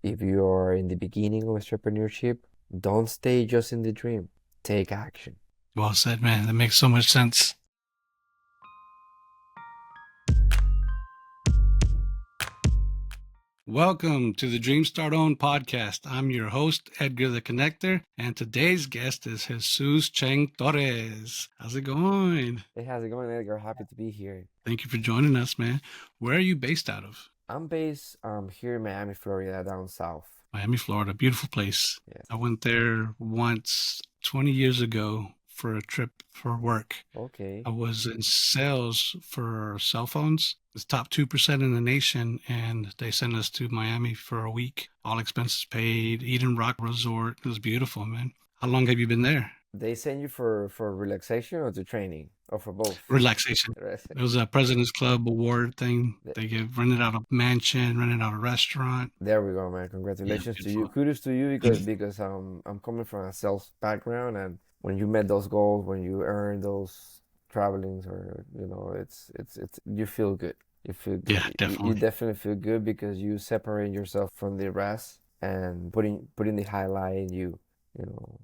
If you are in the beginning of entrepreneurship, don't stay just in the dream. Take action. Well said, man. That makes so much sense. Welcome to the Dream Start On podcast. I'm your host, Edgar the Connector, and today's guest is Jesus Chang Torres. How's it going? Hey, how's it going, Edgar? Happy to be here. Thank you for joining us, man. Where are you based out of? I'm based here in Miami, Florida, down south. Miami, Florida. Beautiful place. Yeah. I went there once 20 years ago for a trip for work. Okay. I was in sales for cell phones. It's top 2% in the nation, and they sent us to Miami for a week. All expenses paid, Eden Rock Resort. It was beautiful, man. How long have you been there? They send you for relaxation or to training or for both? Relaxation. It was a President's Club award thing. They give rented out a mansion, rented out a restaurant. There we go, man. Yeah, Congratulations to you. beautiful. Kudos to you because I'm coming from a sales background, and when you met those goals, when you earn those travelings, or it's you feel good. You feel good. Yeah, You definitely. definitely feel good because you separate yourself from the rest and putting the highlight in you.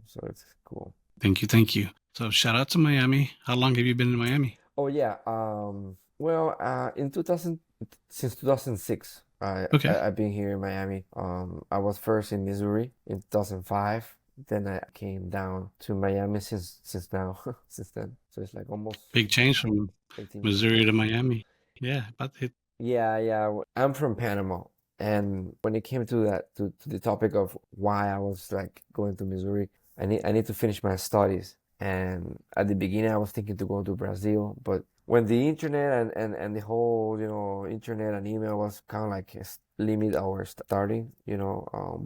So it's cool. Thank you, thank you. So shout out to Miami. How long have you been in Miami? Oh yeah. Well, in 2000 since 2006, Okay. I've been here in Miami. I was first in Missouri in 2005. Then I came down to Miami since now, since then. So it's like almost Big change from 18 years. Missouri to Miami. Yeah, about it. Yeah. I'm from Panama, and when it came to that to the topic of why I was like going to Missouri, I need to finish my studies. And at the beginning, I was thinking to go to Brazil, but when the internet and the whole internet and email was kind of like limit our starting, we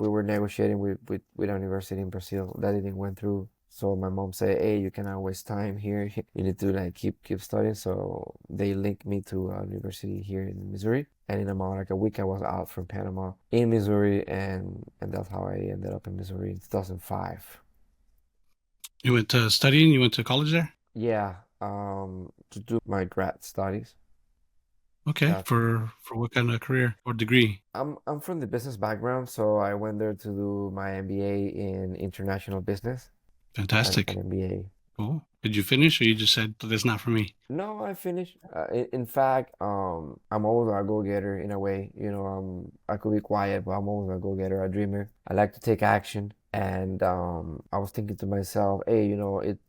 were negotiating with a university in Brazil that didn't went through. So my mom said, "Hey, you cannot waste time here. You need to like keep studying." So they linked me to a university here in Missouri, and in about like a week, I was out from Panama in Missouri, and that's how I ended up in Missouri in 2005. You went to studying? You went to college there? Yeah, to do my grad studies. Okay. That's For what kind of career or degree? I'm from the business background, so I went there to do my MBA in international business, an Fantastic. MBA. Cool. Did you finish or you just said that's not for me? No, I finished. In fact, I'm always a go-getter in a way. I could be quiet, but I'm always a go-getter, a dreamer. I like to take action, and I was thinking to myself, hey,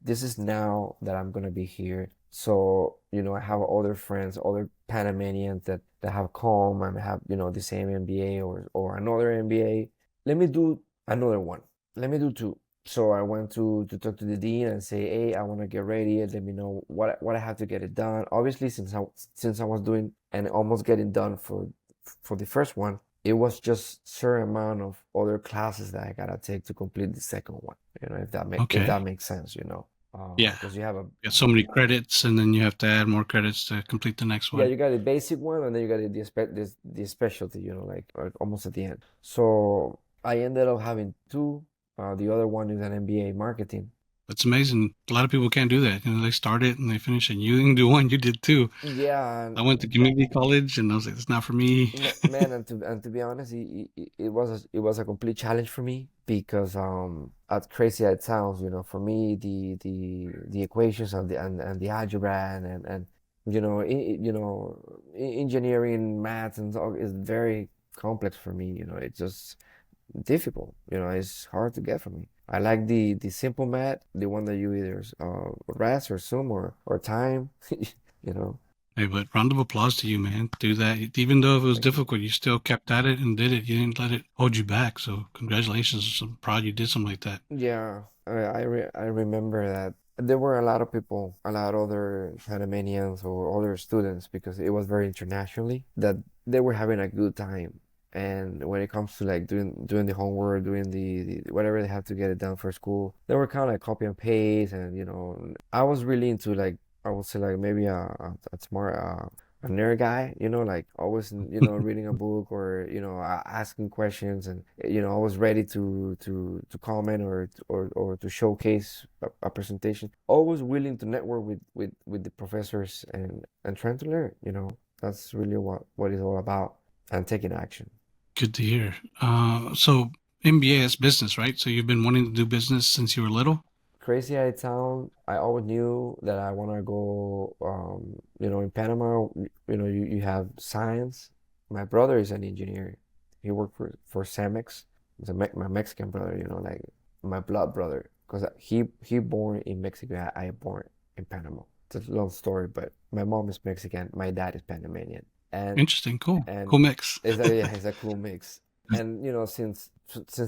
this is now that I'm gonna be here. So, I have other friends, other Panamanians that have come and have, the same MBA or another MBA. Let me do another one. Let me do two. So I went to talk to the dean and say, "Hey, I want to get ready and let me know what I have to get it done." Obviously, since I was doing and almost getting done for the first one, it was just certain amount of other classes that I gotta take to complete the second one. If Okay. that makes sense, Yeah. because you have a You got so many credits and then you have to add more credits to complete the next yeah, one. you got the basic one and then you got the specialty, like almost at the end. So I ended up having two. The other one is an MBA marketing. That's amazing. A lot of people can't do that. They start it and they finish it. You can do one, you did two. Yeah, I went to community college and I was like, it's not for me. man, and to be honest, it was a complete challenge for me because as crazy as it sounds, for me the equations and the algebra and engineering maths and so is very complex for me. It's just difficult. It's hard to get for me. I like the simple math, the one that you either RAS or Sum or time. You know. Hey, but round of applause to you, man. Do that. Even though it was Thank you. difficult, you still kept at it and did it. You didn't let it hold you back. So congratulations. I'm proud you did something like that. Yeah, I remember that there were a lot of people, a lot of other Panamanians or other students because it was very internationally that they were having a good time. And when it comes to like doing the homework, doing the whatever they have to get it done for school, they were kind of like copy and paste. And I was really into like I would say like maybe a smart a nerd guy, like always, reading a book or asking questions, and always ready to comment or to showcase a presentation. Always willing to network with the professors and trying to learn. That's really what it's all about, and taking action. Good to hear. So MBA is business, right? So you've been wanting to do business since you were little? Crazy out town. I always knew that I want to go. In Panama, you have science. My brother is an engineer. He worked for Cemex. He's my Mexican brother. Like my blood brother, because he born in Mexico. I born in Panama. It's a long story, but my mom is Mexican. My dad is Panamanian, and Interesting. Cool. and Cool mix. it's a cool mix. And since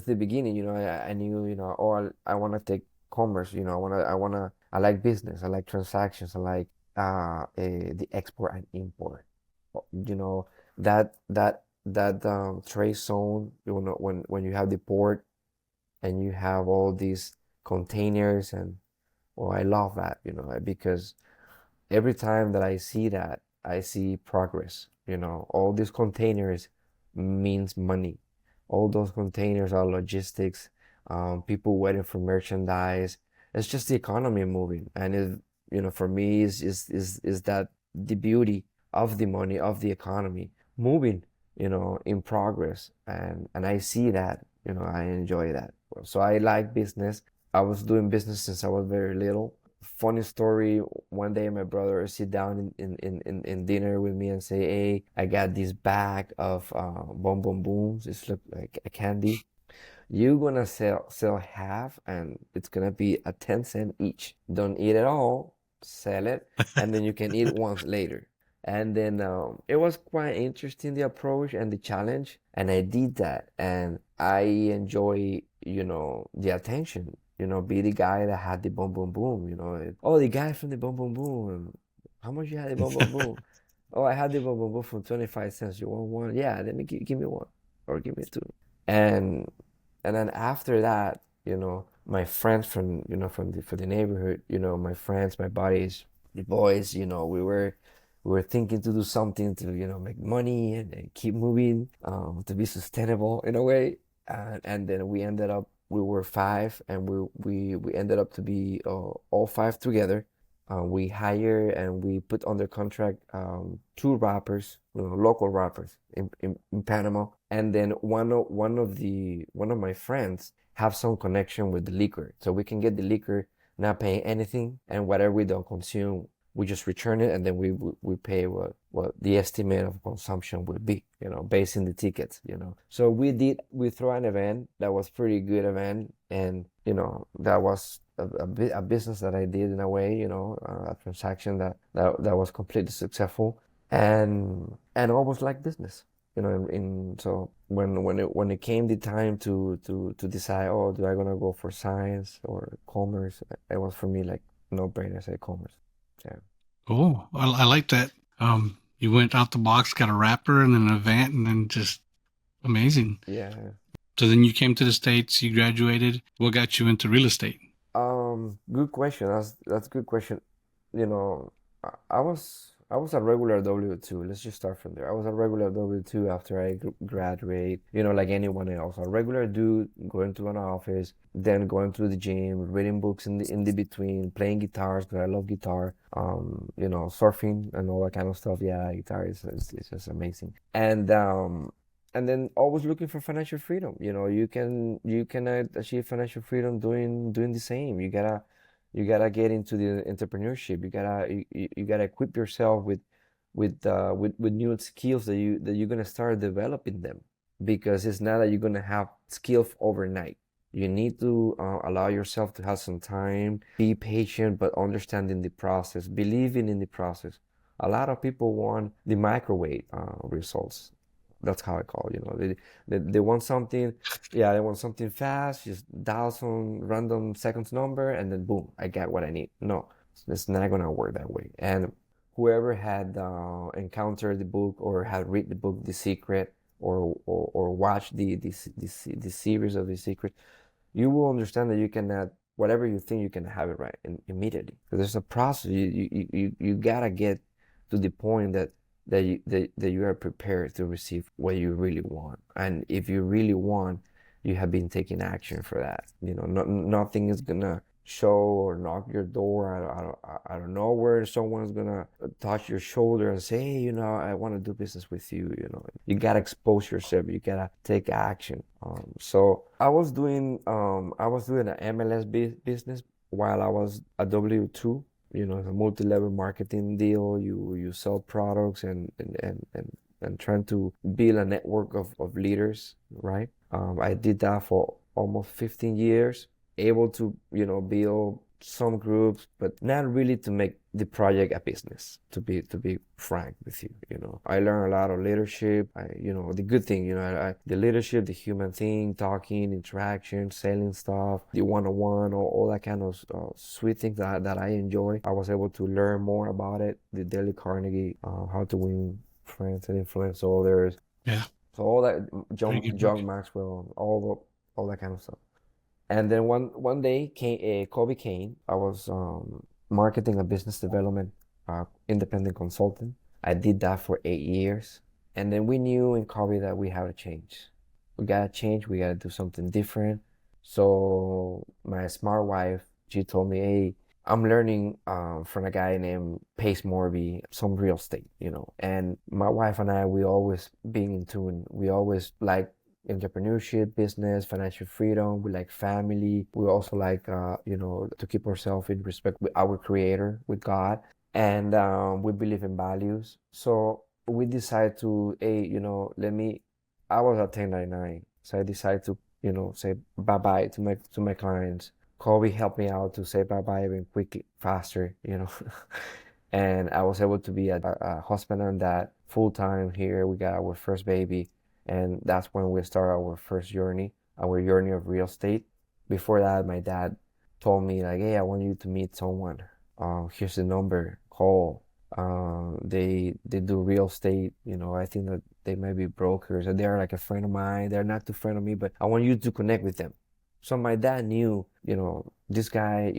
the beginning, I knew, oh, I want to take commerce. I like business. I like transactions. I like the export and import. You know that trade zone. When you have the port and you have all these containers, and well, I love that. Because every time that I see that, I see progress. All these containers means money. All those containers are logistics, people waiting for merchandise. It's just the economy moving. And for me, is that the beauty of the money, of the economy moving, in progress. And I see that, I enjoy that. So I like business. I was doing business since I was very little. Funny story, one day my brother sit down in dinner with me and say, hey, I got this bag of Boom Boom Booms. It's look like a candy. You're gonna sell half, and it's gonna be a 10 cent each. Don't eat it all, sell it, and then you can eat it once later. And then it was quite interesting, the approach and the challenge, and I did that, and I enjoy, the attention. Be the guy that had the boom boom boom. Oh, the guy from the boom boom boom. How much you had the boom boom boom? Oh, I had the boom boom boom for 25 cents. You want one? Yeah, let me give me one, or give me two. And and then after that, my friends from the neighborhood, my friends, my buddies, the boys, we were thinking to do something to, make money and keep moving, to be sustainable in a way. And then we were five, and we ended up to be all five together. We hire and we put under contract two rappers, local rappers in Panama. And then one of my friends have some connection with the liquor, so we can get the liquor, not paying anything, and whatever we don't consume, we just return it, and then we pay what the estimate of consumption would be, based in the tickets. So we throw an event that was pretty good event, and that was a business that I did in a way, a transaction that was completely successful, and almost like business. So when it came the time to decide, oh, do I gonna go for science or commerce, it was for me like no brainer, say commerce. Yeah. Cool. I like that. You went out the box, got a wrapper and then an event, and then just amazing. Yeah. So then you came to the States, you graduated. What got you into real estate? Good question. That's a good question. You know, I was a regular W-2. Let's just start from there. I was a regular W-2 after I graduate. Like anyone else, a regular dude going to an office, then going to the gym, reading books in the between, playing guitars because I love guitar. Surfing and all that kind of stuff. Yeah, guitar is just amazing. And then always looking for financial freedom. You can achieve financial freedom doing the same. You gotta get into the entrepreneurship. You gotta equip yourself with new skills that you're gonna start developing them, because it's not that you're gonna have skills overnight. You need to allow yourself to have some time, be patient, but understanding the process, believing in the process. A lot of people want the microwave results. That's how I call it. They want something, yeah, they want something fast, just dial some random seconds number, and then boom, I get what I need. No, it's not gonna work that way. And whoever had encountered the book or had read the book The Secret, or watched the series of The Secret, you will understand that you cannot, whatever you think, you can have it right immediately. Because there's a process. You gotta get to the point that you are prepared to receive what you really want. And if you really want, you have been taking action for that. Nothing is gonna show or knock your door I don't know where someone's gonna touch your shoulder and say, hey, I want to do business with you. You gotta expose yourself, you gotta take action. So I was doing an MLS business while I was a W2. It's a multi-level marketing deal. You sell products and trying to build a network of leaders, right? I did that for almost 15 years, able to, build some groups, but not really to make the project a business, to be frank with you. I learned a lot of leadership. The good thing, the leadership, the human thing, talking, interaction, selling stuff, the one-on-one, all that kind of sweet things that I enjoy. I was able to learn more about it, the Daily Carnegie, how to win friends and influence others. Yeah. So all that, Very John, good book. John Maxwell, all that kind of stuff. And then one day, Kobe came. I was marketing and business development, independent consultant. I did that for 8 years, and then we knew in Kobe that we had to change. We gotta change. We gotta do something different. So my smart wife, she told me, "Hey, I'm learning from a guy named Pace Morby, some real estate, And my wife and I, we always being in tune. We always like entrepreneurship, business, financial freedom. We like family. We also like, to keep ourselves in respect with our creator, with God. And we believe in values. So we decided to, hey, I was at 1099. So I decided to, say bye-bye to my clients. Kobe helped me out to say bye-bye even quickly, faster. And I was able to be a husband and dad full time here. We got our first baby, and that's when we started our journey of real estate. Before that, my dad told me like, "Hey, I want you to meet someone. Here's the number. Call. They do real estate. I think that they might be brokers, and they're like a friend of mine. They're not too friend of me, but I want you to connect with them." So my dad knew, this guy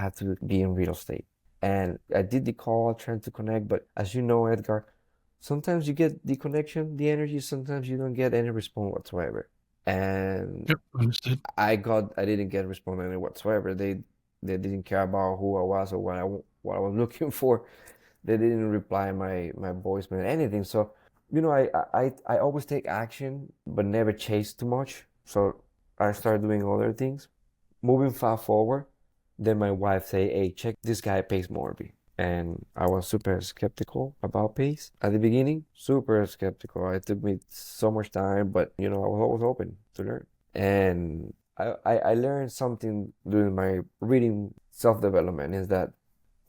had to be in real estate. And I did the call, trying to connect, but as you know, Edgar, sometimes you get the connection, the energy, sometimes you don't get any response whatsoever. And Yep. Understood. I didn't get response any whatsoever. They didn't care about who I was or what I was looking for. They didn't reply my voicemail, anything. So, I always take action, but never chase too much. So I started doing other things. Moving fast forward, then my wife say, "Hey, check this guy Pace Morby." And I was super skeptical about Pace at the beginning. Super skeptical. It took me so much time, but I was always open to learn. And I learned something during my reading self-development is that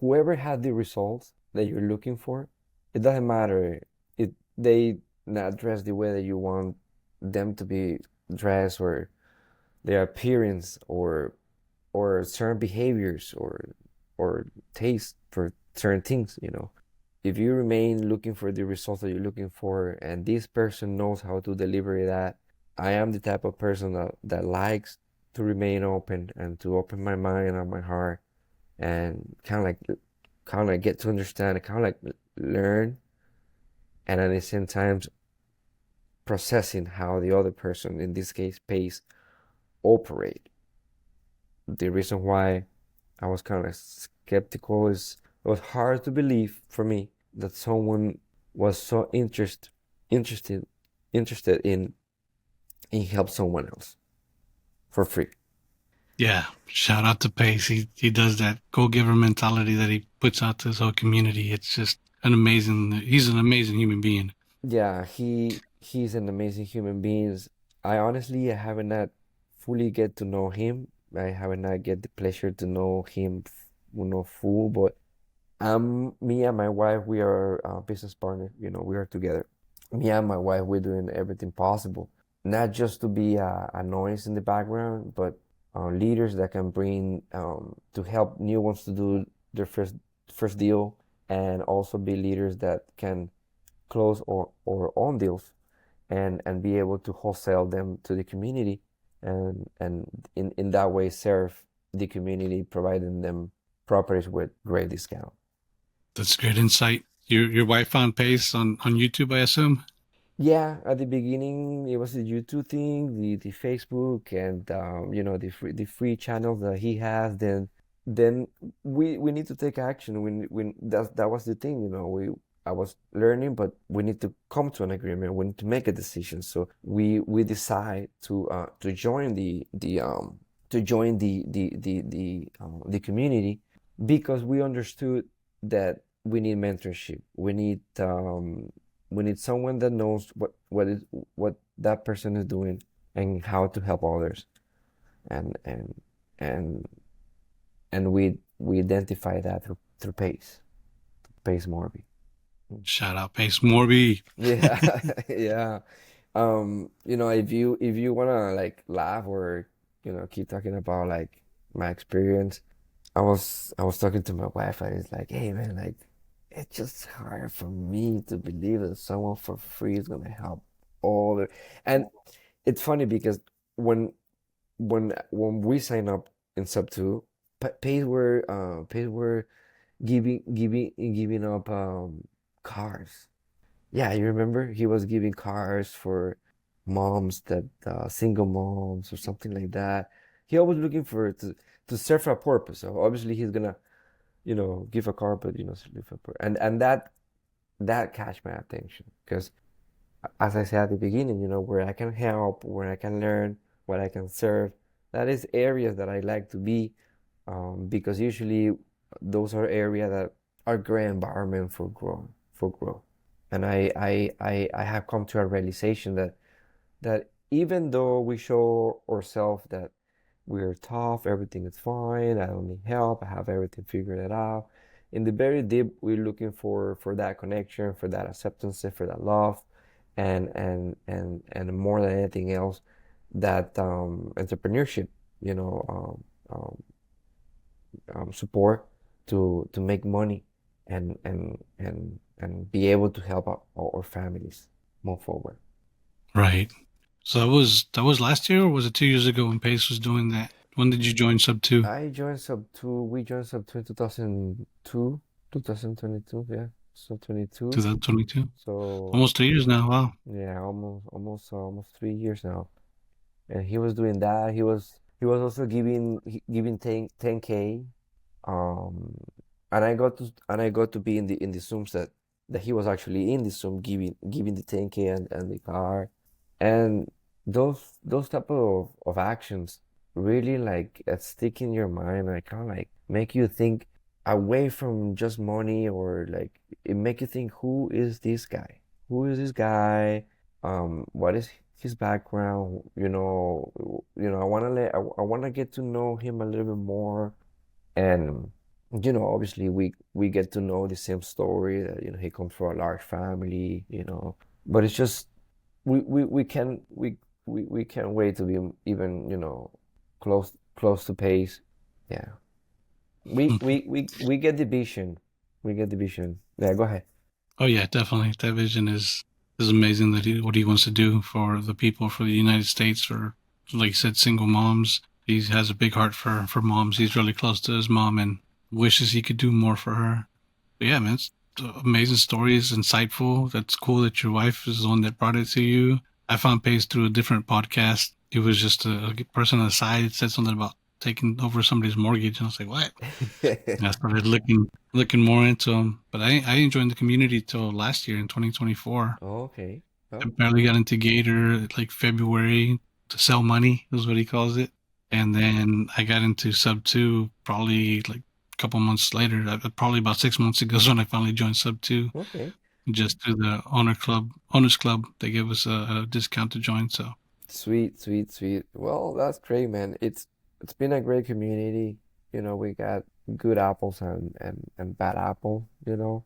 whoever had the results that you're looking for, it doesn't matter if they not dress the way that you want them to be dressed, or their appearance, or certain behaviors, or taste for certain things. If you remain looking for the results that you're looking for, and this person knows how to deliver that, I am the type of person that likes to remain open and to open my mind and my heart, and kind of get to understand, kind of like learn, and at the same time processing how the other person, in this case Pace, operate. The reason why I was kind of skeptical is it was hard to believe for me that someone was so interested interested in help someone else for free. Yeah. Shout out to Pace. He does that go giver mentality that he puts out to his whole community. It's just he's an amazing human being. Yeah, he's an amazing human being. I haven't not fully get to know him. I haven't not get the pleasure to know him, full, but me and my wife, we are business partners. We are together. Me and my wife, we're doing everything possible, not just to be a noise in the background, but leaders that can bring to help new ones to do their first deal, and also be leaders that can close or own deals, and be able to wholesale them to the community, and in that way serve the community, providing them properties with great discount. That's great insight. Your wife found Pace on YouTube, I assume. Yeah, at the beginning it was the YouTube thing, the Facebook, and the free channels that he has. Then then we need to take action. We that was the thing, we I was learning, but we need to come to an agreement. We need to make a decision. So we decide to join the community because we understood that we need mentorship. We need someone that knows what that person is doing and how to help others. And and and we identify that through Pace Morby. Shout out Pace Morby. Yeah, yeah. If you wanna like laugh or keep talking about like my experience, I was talking to my wife and it's like, hey man, like it's just hard for me to believe that someone for free is gonna help all the and it's funny because when when we sign up in SubTo, Pace were giving up cars. Yeah, you remember he was giving cars for moms that single moms or something like that. He always looking for to serve a purpose. So obviously he's gonna give a car, but serve a purpose. And that catch my attention because as I said at the beginning, where I can help, where I can learn, what I can serve. That is areas that I like to be, because usually those are areas that are great environment for growth. And I have come to a realization that even though we show ourselves that we're tough, everything is fine, I don't need help, I have everything figured out. In the very deep, we're looking for that connection, for that acceptance, for that love, and more than anything else, that entrepreneurship, you know, support to make money and be able to help our families move forward. Right. So that was last year, or was it 2 years ago when Pace was doing that? When did you join Sub Two? We joined SubTo in 2002, 2022, yeah, so 22. 2022. So Almost 2 years now. Wow. yeah, almost 3 years now. And he was doing that. He was also giving 10K. Um, and I got to be in the Zooms that he was actually in the Zoom giving the 10K and the car. And those type of actions really like stick in your mind and kind of like make you think away from just money, or like it make you think, who is this guy? Who is this guy? What is his background? I want to get to know him a little bit more. And obviously we get to know the same story that he comes from a large family. But it's just we can't wait to be even close to Pace. Yeah, we get the vision. We get the vision. Yeah, go ahead. Oh yeah, definitely. That vision is amazing. What he wants to do for the people, for the United States, for, like you said, single moms. He has a big heart for moms. He's really close to his mom and wishes he could do more for her. But yeah, man, it's amazing stories, insightful. That's cool that your wife is the one that brought it to you. I found Pace through a different podcast. It was just a person on the side that said something about taking over somebody's mortgage, and I was like, "What?" And I started looking more into them. But I joined the community till last year in 2024. Okay. I Oh, barely got into Gator like February to sell money is what he calls it. And then I got into Sub Two probably like a couple months later. Probably about 6 months ago is when I finally joined Sub Two. okay. Just through the owners club, they gave us a discount to join. So Sweet, sweet, sweet. Well, that's great, man. It's been a great community. We got good apples and bad apple. And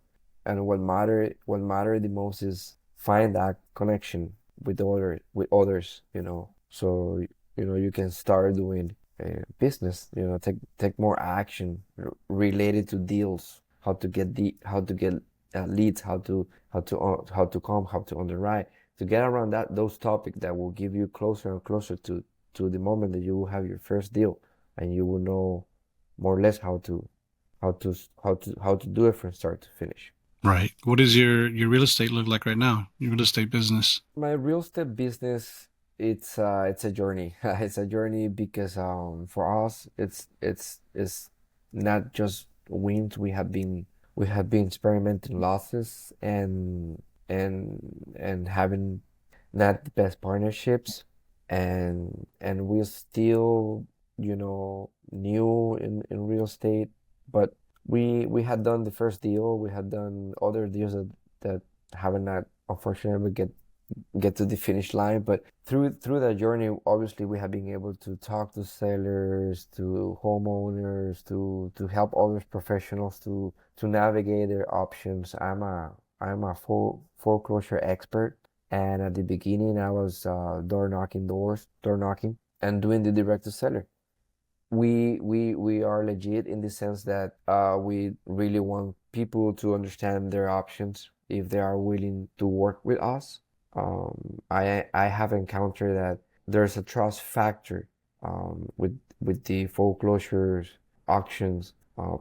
what matter the most is find that connection with others. So you can start doing business. Take more action related to deals, how to get leads, how to underwrite, to get around those topics that will give you closer and closer to the moment that you will have your first deal, and you will know more or less how to do it from start to finish. right, what does your real estate look like right now? Your real estate business. My real estate business, it's a journey. It's a journey because for us it's not just wins. We have been experimenting losses and having not the best partnerships, and we're still, new in real estate, but we had done the first deal. We had done other deals that haven't not unfortunately get to the finish line. But through that journey, obviously, we have been able to talk to sellers, to homeowners, to help other professionals to navigate their options. I'm a full foreclosure expert, and at the beginning, I was door knocking, and doing the direct to seller. We are legit in the sense that we really want people to understand their options if they are willing to work with us. I have encountered that there's a trust factor with the foreclosures auctions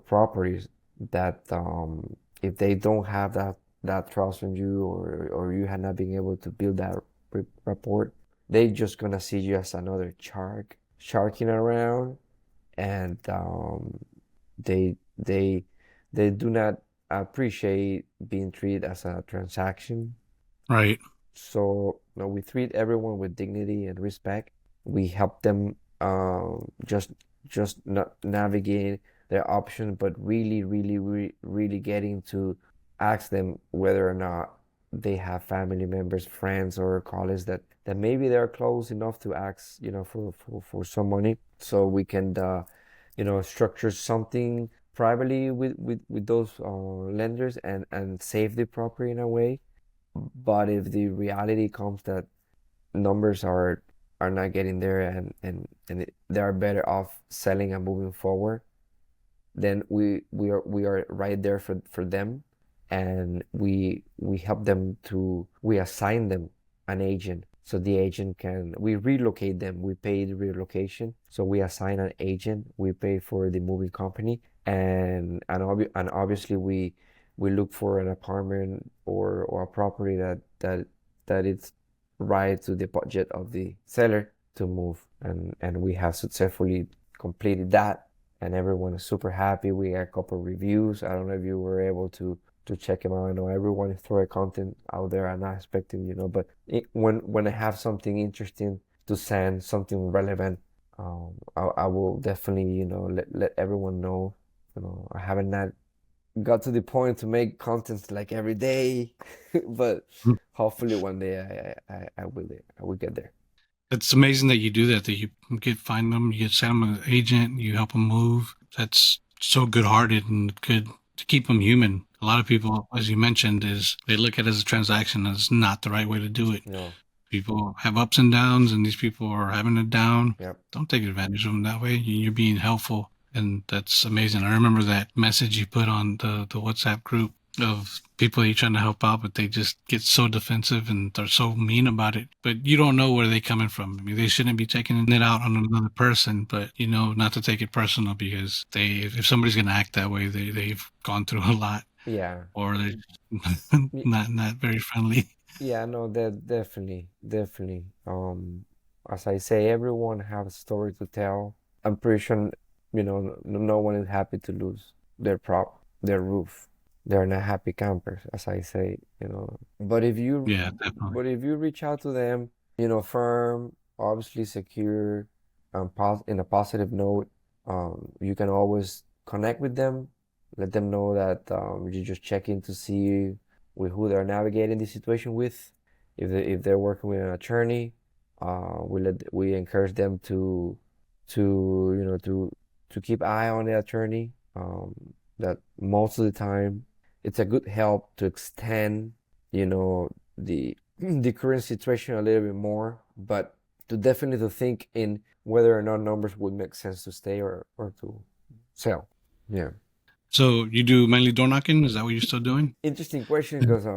properties that if they don't have that trust in you, or you have not been able to build that rapport, they just gonna see you as another sharking around, and they they do not appreciate being treated as a transaction. Right. So no, we treat everyone with dignity and respect. We help them just not navigate their options, but really getting to ask them whether or not they have family members, friends, or colleagues that maybe they're close enough to ask, for some money, so we can structure something privately with those lenders, and save the property in a way. But if the reality comes that numbers are not getting there, they are better off selling and moving forward, then we are right there for them, and we help them to we assign them an agent, so the agent can we relocate them. We pay the relocation, so we assign an agent. We pay for the moving company, and obviously we look for an apartment or a property that it's right to the budget of the seller to move, and we have successfully completed that, and everyone is super happy. We got a couple of reviews. I don't know if you were able to check them out. I know everyone is throwing content out there. I'm not expecting, but when I have something interesting to send, something relevant, I will definitely, let everyone know. I haven't not got to the point to make content like every day, but hopefully one day I will get there. It's amazing that you do that, that you find them, you send them an agent, you help them move. That's so good hearted and good to keep them human. A lot of people, as you mentioned, is they look at it as a transaction. That's not the right way to do it. No. People have ups and downs, and these people are having a down. Yep. Don't take advantage of them that way. You're being helpful, and that's amazing. I remember that message you put on the WhatsApp group of people you're trying to help out, but they just get so defensive and they're so mean about it. But you don't know where they're coming from. I mean, they shouldn't be taking it out on another person, but not to take it personal, because if somebody's gonna act that way, they've gone through a lot, Yeah. or they're Y- not very friendly. Yeah, no, that definitely, definitely. As I say, everyone has a story to tell. I'm pretty sure, no one is happy to lose their roof. They're not happy campers, as I say. But if you, Yeah, definitely. but if you reach out to them, firm, obviously secure, in a positive note, you can always connect with them, let them know that you just check in to see with who they're navigating the situation with. If they're working with an attorney, we encourage them to keep eye on the attorney. That most of the time it's a good help to extend the the current situation a little bit more, but to definitely to think in whether or not numbers would make sense to stay or to sell. Yeah. So you do mainly door knocking? Is that what you're still doing? Interesting question, because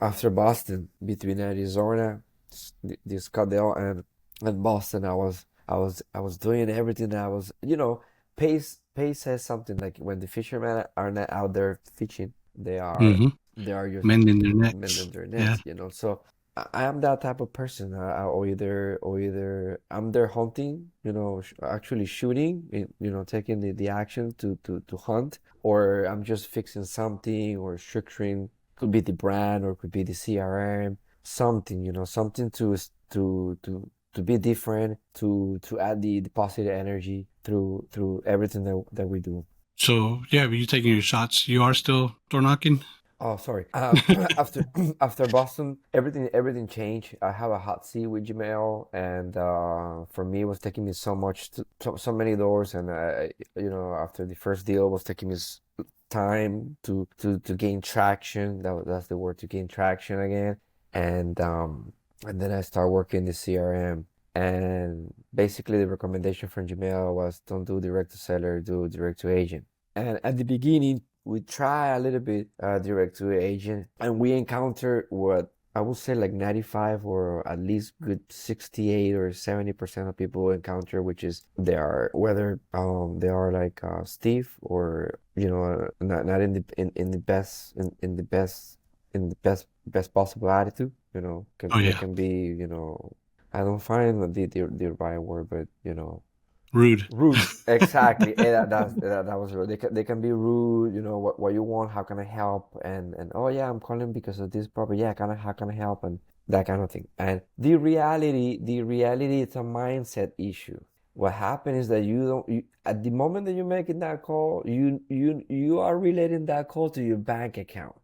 after Boston, between Arizona, this Scottsdale and Boston, I was doing everything that I was, Pace says something like, when the fishermen are not out there fishing, they are Mm-hmm. they are just Mending their nets. mending their Yeah. nets. So I am that type of person. Or either I'm there hunting, actually shooting, taking the action to hunt, or I'm just fixing something or structuring. Could be the brand or could be the CRM, something, something to be different, to add the positive energy through everything that we do. So yeah, but you taking your shots. You are still door knocking. Oh, sorry. After after Boston, everything changed. I have a hot seat with Gmail, and for me, it was taking me so many doors, and after the first deal, it was taking me time to gain traction. That's the word, to gain traction again, and then I start working the CRM, and basically the recommendation from Gmail was don't do direct to seller, do direct to agent. And at the beginning, we try a little bit direct to agent, and we encounter what I would say like 95 or at least good 68 or 70% of people encounter, which is they are whether they are like stiff or not in the best best possible attitude. Oh They yeah, can be I don't find the right word, but rude. rude, exactly. That was rude. They can be rude. What you want? How can I help? And oh yeah, I'm calling because of this problem. Yeah, how can I help? And that kind of thing. And the reality, it's a mindset issue. What happened is that at the moment that you're making that call, you are relating that call to your bank account,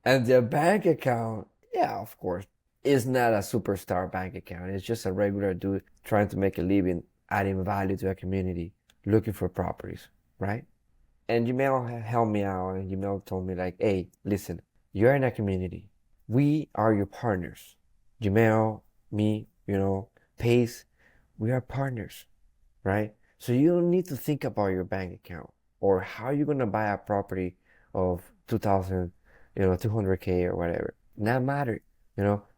and the bank account, yeah, of course, is not a superstar bank account. It's just a regular dude trying to make a living, adding value to a community, looking for properties, right? And Jamel helped me out, and Jamel told me like, "Hey, listen, you're in a community. We are your partners. Jamel, me, Pace, we are partners, right? So you don't need to think about your bank account or how you're gonna buy a property of 2,000, 200K or whatever. Not matter,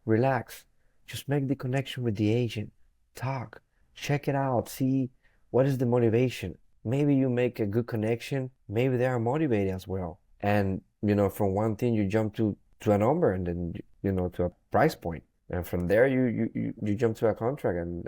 relax. Just make the connection with the agent. Talk, check it out, see what is the motivation. Maybe you make a good connection. Maybe they are motivated as well. And from one thing you jump to a number, and then to a price point. And from there you jump to a contract, and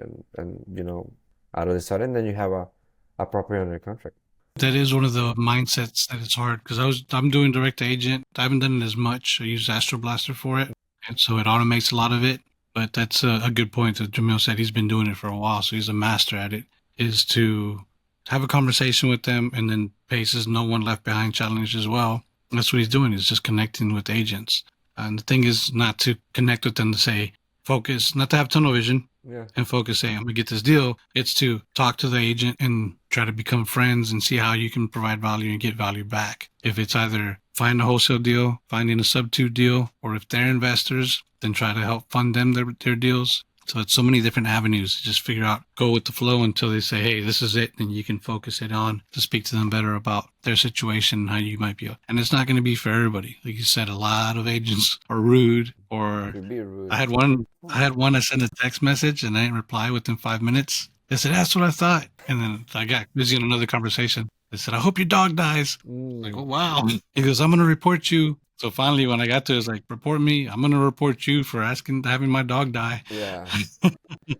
out of the sudden, then you have a property under contract. That is one of the mindsets that it's hard because I'm doing direct to agent. I haven't done it as much. I use Astro Blaster for it, and so it automates a lot of it. But that's a good point that Jamil said. He's been doing it for a while, so he's a master at it. Is to have a conversation with them, and then Pace's no one left behind challenge as well. That's what he's doing. He's just connecting with agents. And the thing is not to connect with them to say focus, not to have tunnel vision, Yeah. and focus, say, I'm going to get this deal. It's to talk to the agent and try to become friends and see how you can provide value and get value back. If it's either find a wholesale deal, finding a SubTo deal, or if they're investors, then try to help fund them their deals. So it's so many different avenues. Just figure out, go with the flow until they say, hey, this is it. Then you can focus it on to speak to them better about their situation and how you might be. And it's not going to be for everybody. Like you said, a lot of agents are rude, or Could be rude. I sent a text message and I didn't reply within 5 minutes. They said, that's what I thought. And then I got busy in another conversation. They said, I hope your dog dies. Like, oh, Mm, wow. He goes, I'm going to report you. So finally, when I got to it, it's like, report me. I'm going to report you for having my dog die. yeah.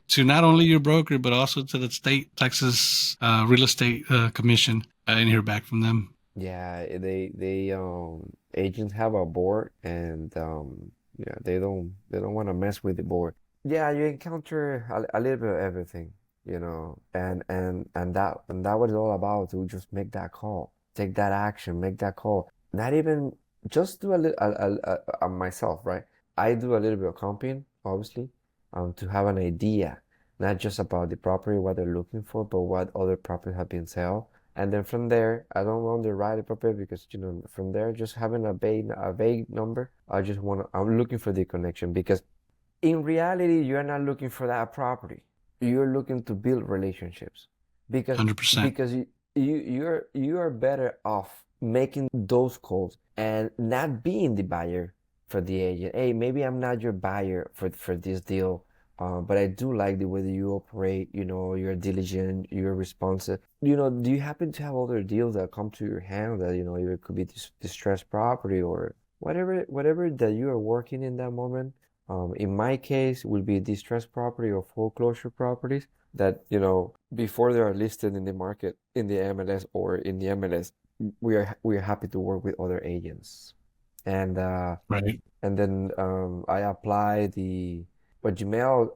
To not only your broker, but also to the state Texas real estate commission. I didn't hear back from them. Yeah, they agents have a board, and yeah, they don't want to mess with the board. Yeah, you encounter a little bit of everything, and that was all about, to just make that call, take that action, make that call. Not even just do a little myself, right? I do a little bit of comping, obviously, to have an idea, not just about the property, what they're looking for, but what other properties have been sold. And then from there, I don't want to write it properly, because from there, just having a vague number, I'm looking for the connection, because in reality, you're not looking for that property. You're looking to build relationships, because 100%. because you are better off making those calls and not being the buyer for the agent. Hey, maybe I'm not your buyer for this deal, but I do like the way that you operate. You're diligent, you're responsive. Do you happen to have other deals that come to your hand that it could be distressed property or whatever that you are working in that moment? In my case, it will be distressed property or foreclosure properties that, before they are listed in the market in the MLS or in the MLS, we are happy to work with other agents. And Right. and then I apply what Gmail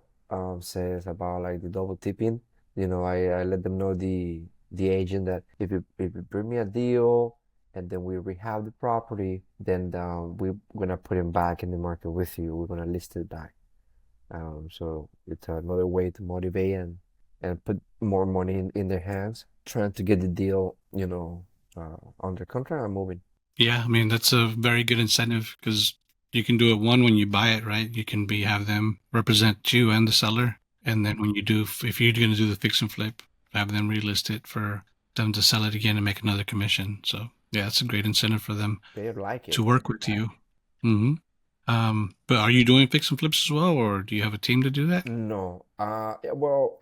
says about like the double tipping. I let them know the agent that if you bring me a deal and then we rehab the property, then we're gonna put him back in the market with you. We're gonna list it back. So it's another way to motivate and put more money in their hands, trying to get the deal, under contract and moving. Yeah, I mean that's a very good incentive because you can do it one when you buy it, right? You can be have them represent you and the seller, and then when you do, if you're going to do the fix and flip, have them relist it for them to sell it again and make another commission. So yeah, it's a great incentive for them They like to it. work with you. Hmm. But are you doing fix and flips as well, or do you have a team to do that? No. Yeah, well,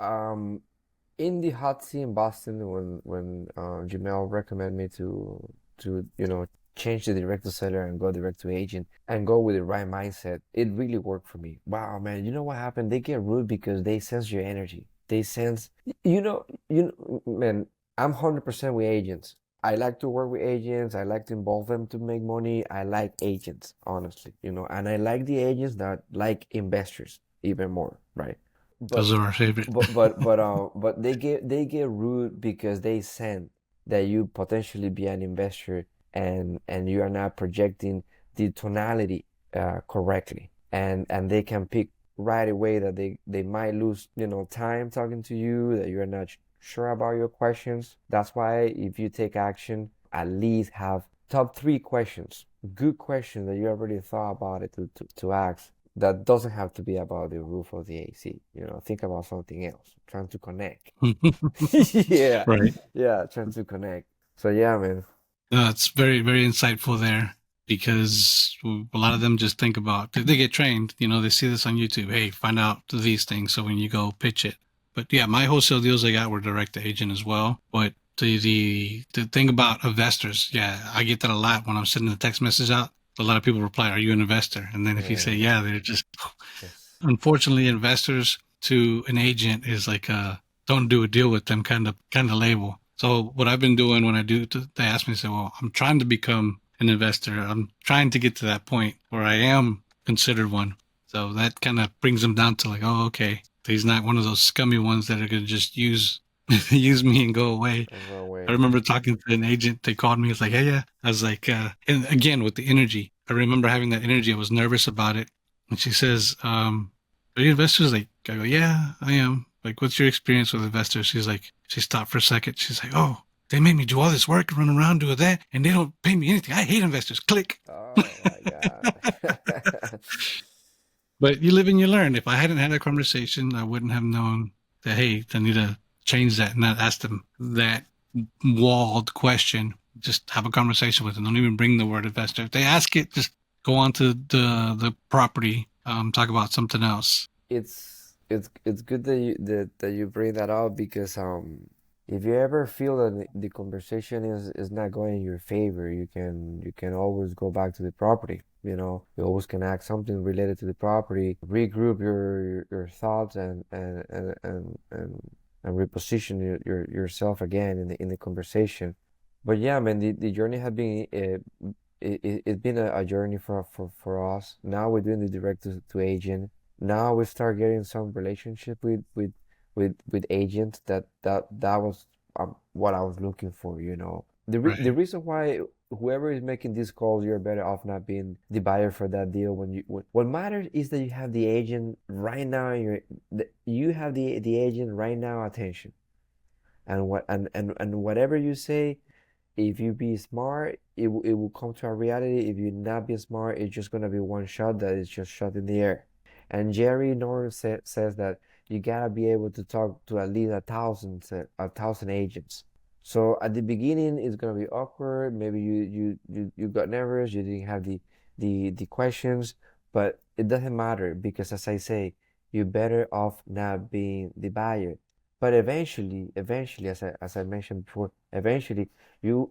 in the hot seat in Boston, when Jamel recommended me to change the direct to seller and go direct to agent and go with the right mindset, it really worked for me. Wow, man, you know what happened? They get rude because they sense your energy. They sense, man, I'm 100% with agents. I like to work with agents. I like to involve them to make money. I like agents, honestly, and I like the agents that like investors even more, right? Those But are our favorite. but they get rude because they sense that you potentially be an investor and you are not projecting the tonality correctly, and they can pick right away that they might lose time talking to you, that you're not sure about your questions. That's why if you take action, at least have top three questions, good questions that you already thought about it to ask, that doesn't have to be about the roof of the AC. Think about something else. Trying to connect. Yeah, Right. yeah, trying to connect. So yeah, man. No, it's very, very insightful there because a lot of them just think about they get trained. They see this on YouTube. Hey, find out these things. So when you go pitch it, but yeah, my wholesale deals I got were direct to agent as well. But the thing about investors, yeah, I get that a lot when I'm sending a text message out. A lot of people reply, "Are you an investor?" And then if you say, Yeah, "Yeah," they're just yes. unfortunately investors to an agent is like a don't do a deal with them kind of label. So what I've been doing when I do, they ask me, say, well, I'm trying to become an investor. I'm trying to get to that point where I am considered one. So that kind of brings them down to like, oh, okay, he's not one of those scummy ones that are going to just use use me and go away. And go I away. remember talking to an agent. They called me. It's like, yeah, yeah. I was like, and again with the energy. I remember having that energy. I was nervous about it. And she says, "Are you investors?" Like, I go, "Yeah, I am." Like, what's your experience with investors? She's like, she stopped for a second. She's like, "Oh, they made me do all this work, run around, do that, and they don't pay me anything. I hate investors." Click. Oh my God. But you live and you learn. If I hadn't had that conversation, I wouldn't have known that, hey, I need to change that and not ask them that walled question. Just have a conversation with them. Don't even bring the word investor. If they ask it, just go on to the property, talk about something else. It's good that you bring that up because if you ever feel that the conversation is not going in your favor, you can always go back to the property. You always can ask something related to the property, regroup your thoughts and reposition yourself again in the conversation. But yeah, man, the journey has been it's been a journey for us. Now we're doing the direct to agent. Now we start getting some relationship with agents. That was what I was looking for. The Right. reason why whoever is making these calls, you're better off not being the buyer for that deal. What matters is that you have the agent right now in you have the agent right now attention, and whatever you say, if you be smart, it will come to a reality. If you not be smart, it's just gonna be one shot that is just shot in the air. And Jerry Norton says that you gotta be able to talk to at least a thousand agents. So at the beginning, it's gonna be awkward. Maybe you got nervous. You didn't have the questions, but it doesn't matter because, as I say, you're better off not being the buyer. But eventually, as I mentioned before, eventually you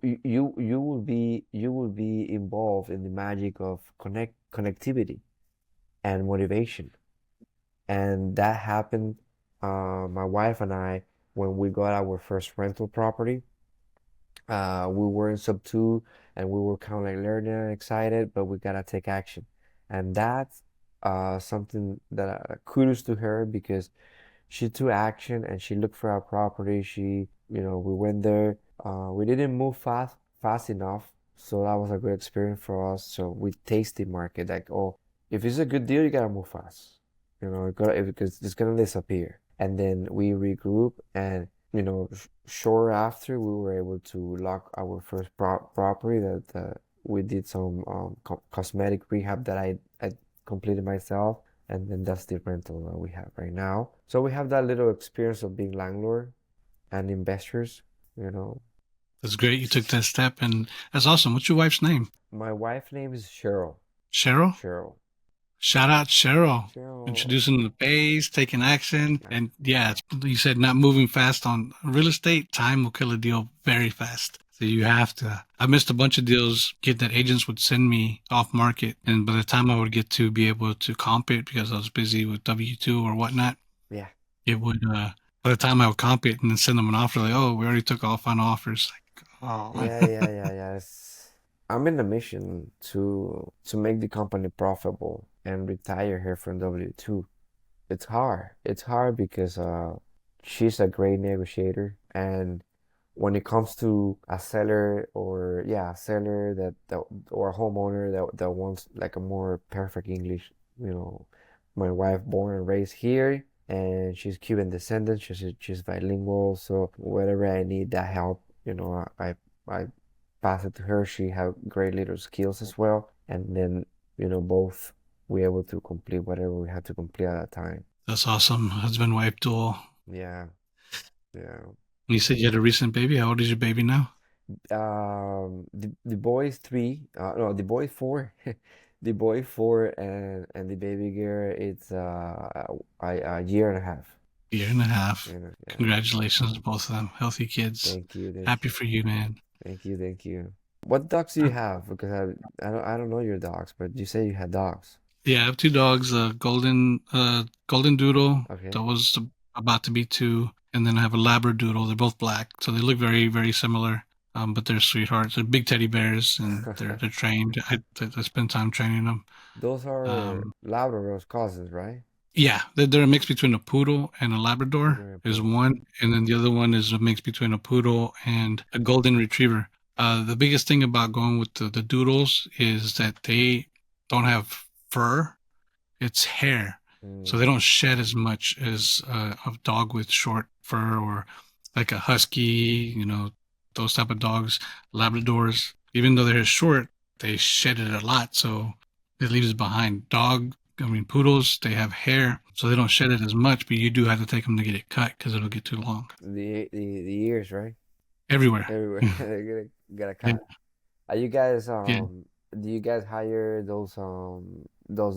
will be involved in the magic of connectivity, and motivation. And that happened, my wife and I, when we got our first rental property. We were in SubTo and we were kind of like learning and excited, but we gotta take action. And that's something that kudos to her because she took action and she looked for our property. We went there. We didn't move fast enough, so that was a good experience for us. So we tasted market like, oh, if it's a good deal, you gotta move fast. Because it's gonna disappear. And then we regroup, and short after we were able to lock our first property that we did some cosmetic rehab that I completed myself, and then that's the rental that we have right now. So we have that little experience of being landlord and investors, you know. That's great. You took that step, and that's awesome. What's your wife's name? My wife's name is Cheryl. Cheryl? Cheryl. Shout out Cheryl. Cheryl. Introducing the pace, taking action. Yeah. And yeah, you said not moving fast on real estate. Time will kill a deal very fast. So you have to. I missed a bunch of deals get that agents would send me off market. And by the time I would get to be able to comp it because I was busy with W-2 or whatnot, Yeah. it would, by the time I would comp it and then send them an offer, like, oh, we already took all final offers. Like, oh, Yeah, yeah, yeah, yeah. I'm in a mission to make the company profitable and retire her from W2. It's hard. It's hard because she's a great negotiator, and when it comes to a seller, or yeah, a seller that or a homeowner that wants like a more perfect English, you know, my wife born and raised here, and she's Cuban descendant. She's bilingual, so whatever I need that help, I pass it to her. She have great little skills as well, and then both we able to complete whatever we had to complete at that time. that's awesome. Husband, wife, duel. Yeah, yeah. You said you had a recent baby. How old is your baby now? The boy is three. No, the boy is four. The boy is four, and the baby girl it's a year and a half. Year and a half. Yeah. Congratulations to both of them. Healthy kids. Thank you, thank Happy you, for you, man. thank you, thank you. What dogs do you have? Because I don't know your dogs, but you say you had dogs. Yeah, I have two dogs, a golden doodle Okay. that was about to be two, and then I have a Labradoodle. They're both black, so they look very, very similar. But they're sweethearts. They're big teddy bears, and they're trained. I spend time training them. Those are Um, Labrador's cousins, right? yeah, they're a mix between a poodle and a Labrador Poodle and is poodle. one, and then the other one is a mix between a poodle and a golden retriever. The biggest thing about going with the doodles is that they don't have fur, it's hair. So Mm, they don't shed as much as a dog with short fur or like a husky, those type of dogs. Labradors, even though they're short, they shed it a lot, so it leaves behind. Poodles, they have hair, so they don't shed it as much, but you do have to take them to get it cut because it'll get too long. the ears, right? Everywhere. Everywhere. They gotta Yeah. cut. Are you guys Yeah. do you guys hire those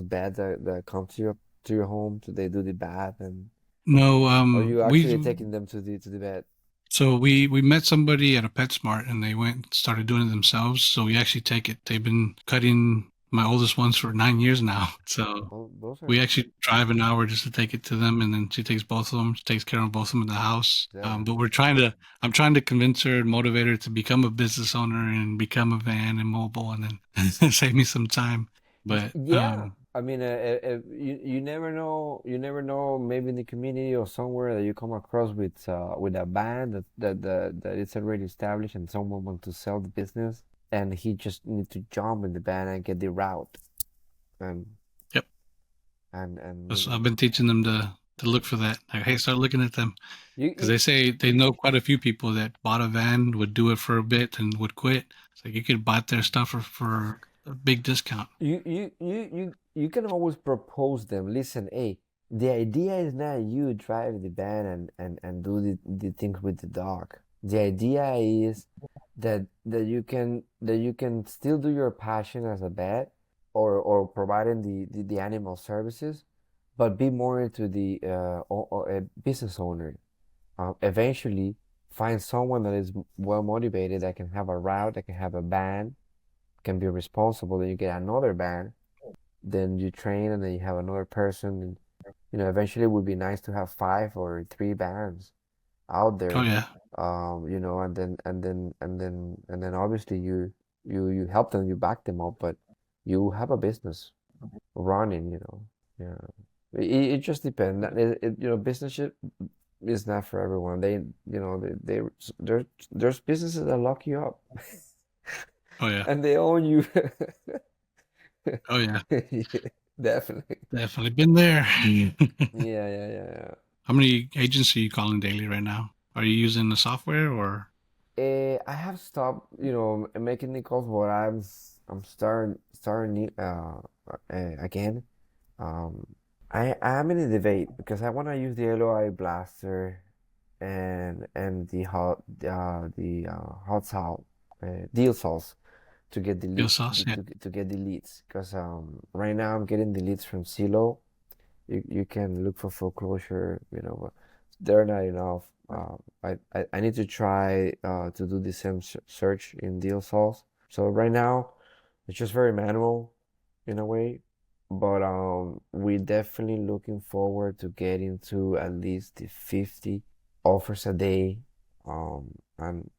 vets that come to your home? Do they do the bath, and No, or you actually we taking them to the vet? So we met somebody at a PetSmart and they went and started doing it themselves. So we actually take it. They've been cutting my oldest ones for 9 years now. So Oh, those are we actually drive an hour just to take it to them, and then she takes both of them. She takes care of both of them in the house. yeah. But I'm trying to convince her and motivate her to become a business owner and become a van and mobile, and then save me some time. But Yeah. I mean, you never know. You never know. Maybe in the community or somewhere that you come across with a band that is already established, and someone wants to sell the business, and he just need to jump in the band and get the route, and yep, and I've been teaching them to look for that. Like, hey, start looking at them. you Because you they say they know quite a few people that bought a van, would do it for a bit, and would quit. It's like you could buy their stuff for a big discount. you can always propose them. Listen, hey, the idea is not you drive the van and do the things with the dog. The idea is that you can still do your passion as a vet, or providing the animal services, but be more into the a business owner. Eventually find someone that is well motivated, that can have a route, that can have a band, can be responsible, then you get another band, then you train, and then you have another person. And, eventually it would be nice to have five or three bands out Oh there. yeah. And then obviously you help them, you back them up, but you have a business running. Yeah. It just depends. Business is not for everyone. There's businesses that lock you up Oh yeah. and they own you. Oh yeah. Yeah, definitely. Definitely been there. Yeah, yeah, yeah, yeah. How many agents are you calling daily right now? Are you using the software or I have stopped, making the calls, but I'm starting again. Um, I'm in a debate because I want to use the LOI blaster and the hot salt deal salts to get the deal lead sauce? Yeah. to get the leads because right now I'm getting the leads from Silo. You can look for foreclosure, but they're not enough. I need to try to do the same search in deal source. So right now it's just very manual in a way, but we're definitely looking forward to getting to at least the 50 offers a day. And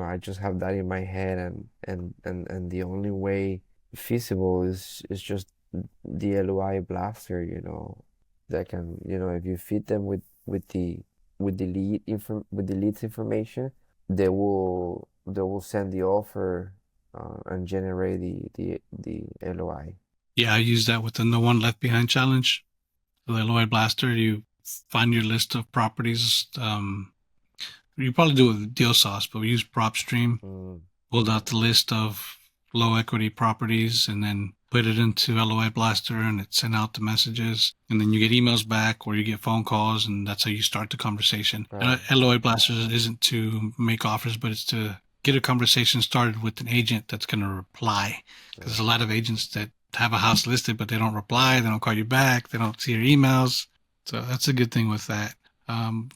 I just have that in my head, and the only way feasible is just the LOI blaster, that can, if you feed them with the leads information, they will send the offer and generate the LOI. Yeah, I use that with the No One Left Behind challenge. The Lloyd Blaster, you find your list of properties. You probably do it with Deal Sauce, but we use PropStream, Mm, pulled out the list of low equity properties, and then put it into LOI Blaster, and it sent out the messages. And then you get emails back or you get phone calls, and that's how you start the conversation. And right. LOI Blaster isn't to make offers, but it's to get a conversation started with an agent that's going to reply. Because Right. there's a lot of agents that have a house listed, but they don't reply, they don't call you back, they don't see your emails. So that's a good thing with that.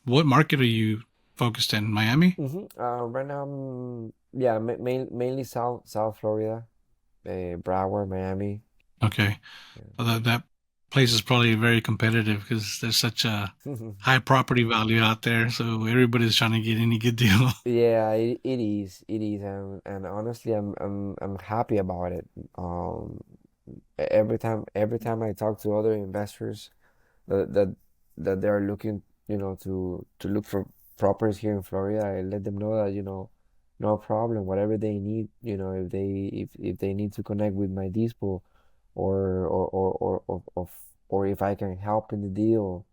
What market are you focused in? Miami? Right now, yeah, mainly South Florida, Broward, Miami. Okay. Well, that place is probably very competitive because there's such a high property value out there. So everybody's trying to get any good deal. Yeah, it is. It is, and honestly, I'm happy about it. Um, every time I talk to other investors that that that they are looking, to look for properties here in Florida, I let them know that, no problem, whatever they need, if they need to connect with my dispo, or if I can help in the deal,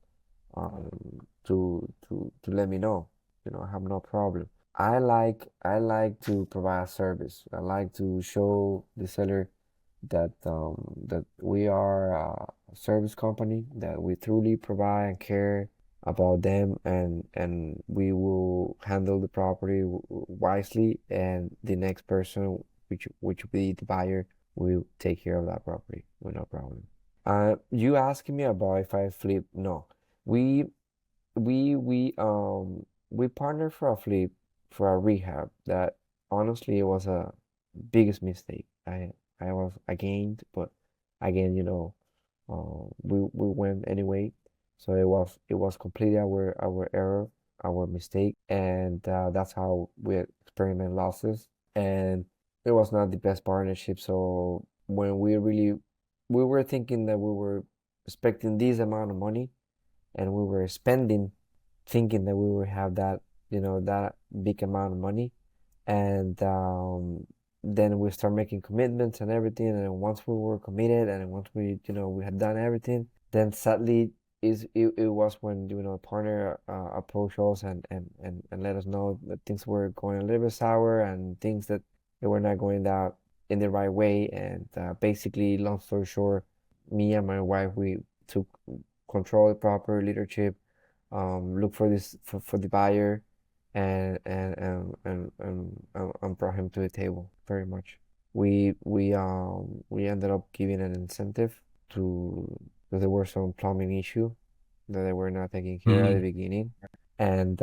to let me know. I have no problem. I like to provide a service. I like to show the seller that we are a service company, that we truly provide and care about them, and we will handle the property wisely, and the next person, which will be the buyer, will take care of that property with no problem. You asking me about if I flip? No, we we we um we partnered for a flip for a rehab that honestly it was a biggest mistake. I was against, but again, we went anyway. So it was completely our error, our mistake, and that's how we experiment losses. And it was not the best partnership. So when we were thinking that we were expecting this amount of money, and we were spending thinking that we would have that big amount of money, and then we start making commitments and everything, and once we were committed, and once we had done everything, then sadly it was when a partner approached us and let us know that things were going a little bit sour, and things that they were not going down in the right way. And basically, long story short, me and my wife, we took control, proper leadership, look for for the buyer, and brought him to the table. Very much. We ended up giving an incentive to because there were some plumbing issue that they were not taking care at the Mhm. beginning, and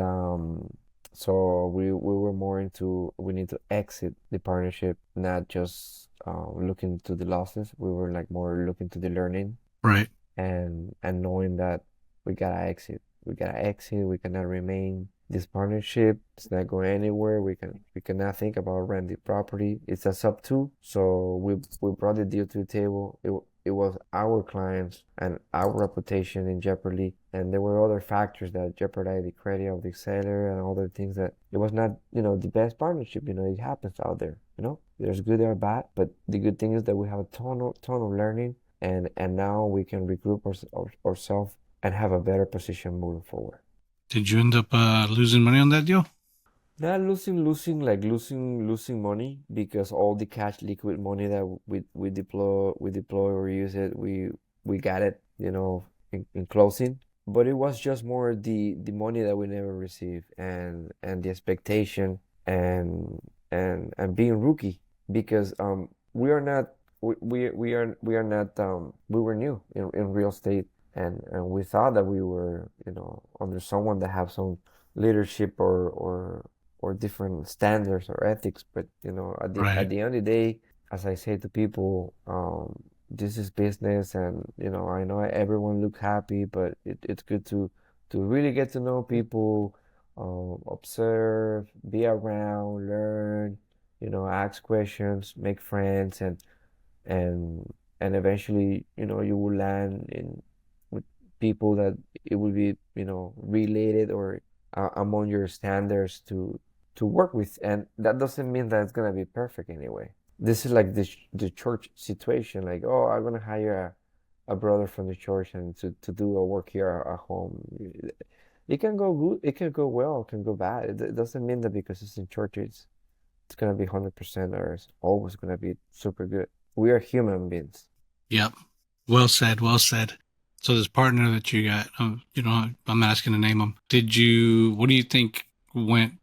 So we were more into we need to exit the partnership, not just looking to the losses. We were like more looking to the learning Right. and knowing that we gotta exit. We gotta exit. We cannot remain this partnership. It's not going anywhere. We cannot think about rent the property. It's a SubTo. So we brought the deal to the table. It was our clients and our reputation in jeopardy, and there were other factors that jeopardized the credit of the seller and other things that it was not, the best partnership. It happens out there. There's good or bad, but the good thing is that we have a ton of learning, and now we can regroup ourselves and have a better position moving forward. Did you end up losing money on that deal? Not losing like losing money because all the cash liquid money that we deploy or use it, we got it, in closing. But it was just more the money that we never received, and the expectation, and and being rookie, because we are not we are not we were new in real estate, and we thought that we were, under someone that have some leadership or different standards or ethics. But at the Right. at the end of the day, as I say to people, this is business, and I know everyone looks happy, but it's good to really get to know people, observe, be around, learn, ask questions, make friends, and and eventually, you will land in with people that it will be, related, or among your standards to work with. And that doesn't mean that it's gonna be perfect anyway. This is like the church situation, like, oh, I'm gonna hire a brother from the church and to do a work here at home. It can go good, it can go well, it can go bad. It doesn't mean that because it's in church, it's gonna be 100%, or it's always gonna be super good. We are human beings. Yep. Well said. Well said. So this partner that you got, I'm asking to name him. What do you think went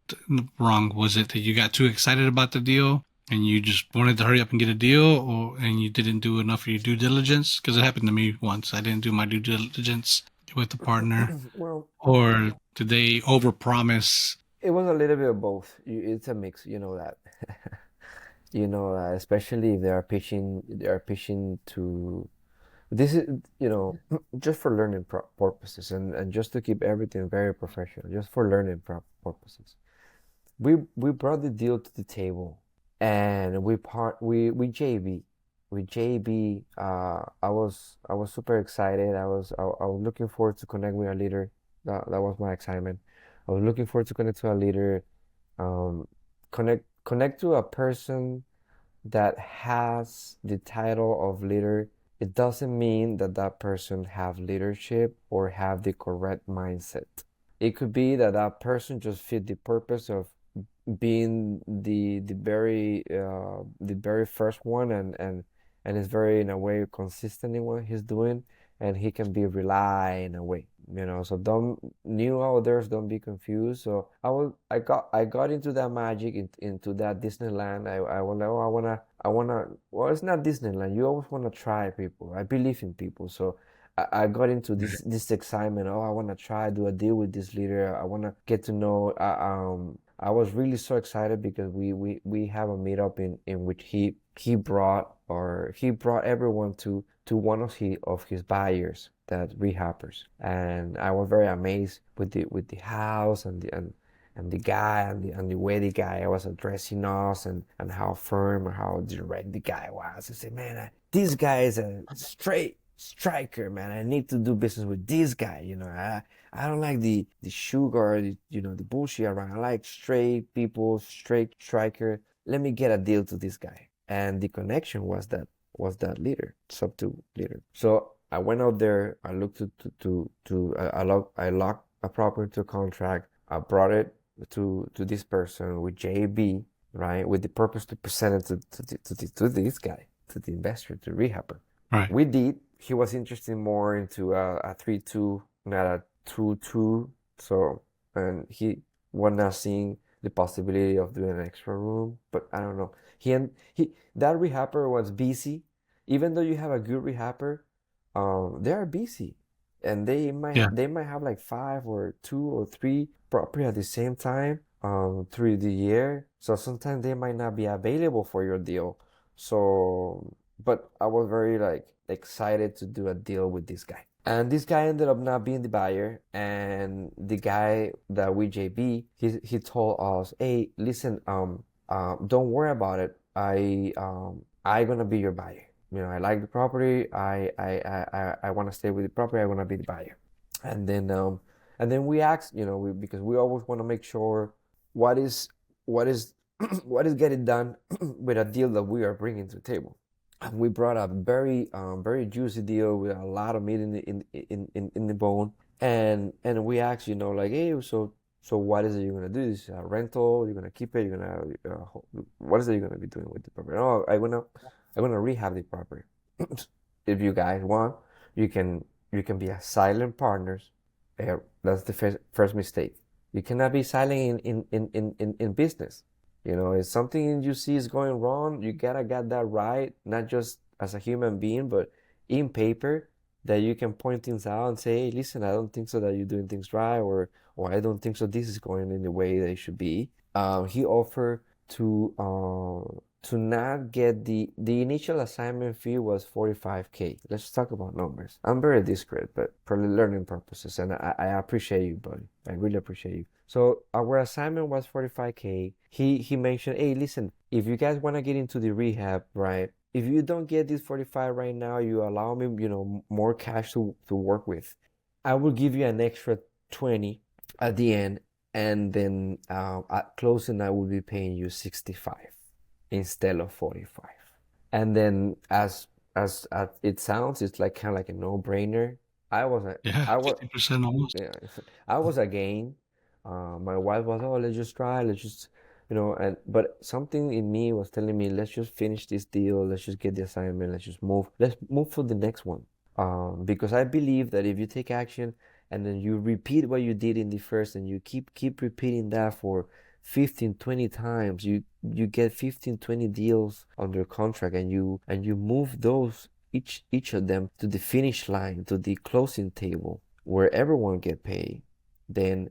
wrong? Was it that you got too excited about the deal and you just wanted to hurry up and get a deal, and you didn't do enough of your due diligence? Because it happened to me once. I didn't do my due diligence with the partner. Well, Or did they overpromise? it was a little bit of both. It's a mix, you know that. Especially if they are pitching to. This is, just for learning purposes, and just to keep everything very professional, just for learning purposes. We brought the deal to the table, and we JB. With JB, I was super excited. I was looking forward to connect with a leader. That was my excitement. I was looking forward to connect to a leader, um, connect to a person that has the title of leader. It doesn't mean that that person have leadership or have the correct mindset. It could be that that person just fit the purpose of being the very first one, and is very, in a way, consistent in what he's doing, and he can be rely in a way, so don't new others don't be confused. So I got into that magic, into that Disneyland. I was like, oh, I wanna, well, it's not Disneyland. You always want to try people. I believe in people. So I got into this excitement. Oh, I want to try do a deal with this leader. I want to get to know. I was really so excited because we have a meetup in which he brought everyone to one of his buyers, that rehabbers, and I was very amazed with the house, and the guy, and the way the guy was addressing us, and how firm or how direct the guy was. I said, man, this guy is a straight striker, man. I need to do business with this guy. I don't like the sugar, the bullshit around. I like straight people, straight striker. Let me get a deal to this guy. And the connection was that leader, SubTo leader. So I went out there. I looked I locked a property to contract. I brought it to this person with JB, right, with the purpose to present it to this guy, to the investor, to rehabber. Right. We did. He was interested more into a 3-2, not a 2-2. So, and he was not seeing the possibility of doing an extra room. But I don't know. That rehabber was busy. Even though you have a good rehabber, they are busy, and they might Yeah. they might have like five or two or three property at the same time. through the year. So sometimes they might not be available for your deal. So, but I was very like excited to do a deal with this guy. And this guy ended up not being the buyer. And the guy that we JB, he told us, hey, listen, don't worry about it. I gonna be your buyer. You know, I like the property. I want to stay with the property. I want to be the buyer. And then we asked, you know, because we always want to make sure what is what is what is getting done with a deal that we are bringing to the table. And we brought a very juicy deal with a lot of meat in the bone. And we asked, you know, like, hey, so what is it you're gonna do? Is it a rental? You're gonna keep it? You're gonna what is it you're gonna be doing with the property? Oh, I'm gonna rehab the property. If you guys want, you can you can be a silent partners. That's the first mistake. You cannot be silent in business. You know, if something you see is going wrong, you gotta get that right, not just as a human being, but in paper that you can point things out and say, hey, listen, I don't think so that you're doing things right, or I don't think so this is going in the way that it should be. He offered to not get the initial assignment fee was 45K. Let's talk about numbers. I'm very discreet, but for learning purposes, and I appreciate you, buddy. I really appreciate you. So our assignment was 45K. He mentioned, hey, listen, if you guys want to get into the rehab, right? If you don't get this 45 right now, you allow me, you know, more cash to work with. I will give you an extra 20 at the end, and then at closing, I will be paying you 65 instead of 45. And then as it sounds, it's like kind of like a no-brainer. I was a Yeah, I was 50% almost. yeah, I was again. My wife was, oh, let's just try, let's just, you know, and but something in me was telling me, let's just finish this deal, let's just get the assignment, let's move for the next one. Because I believe that if you take action and then you repeat what you did in the first, and you keep repeating that for 15, 20 times, you get 15, 20 deals under contract, and you move those each of them to the finish line, to the closing table where everyone get paid, then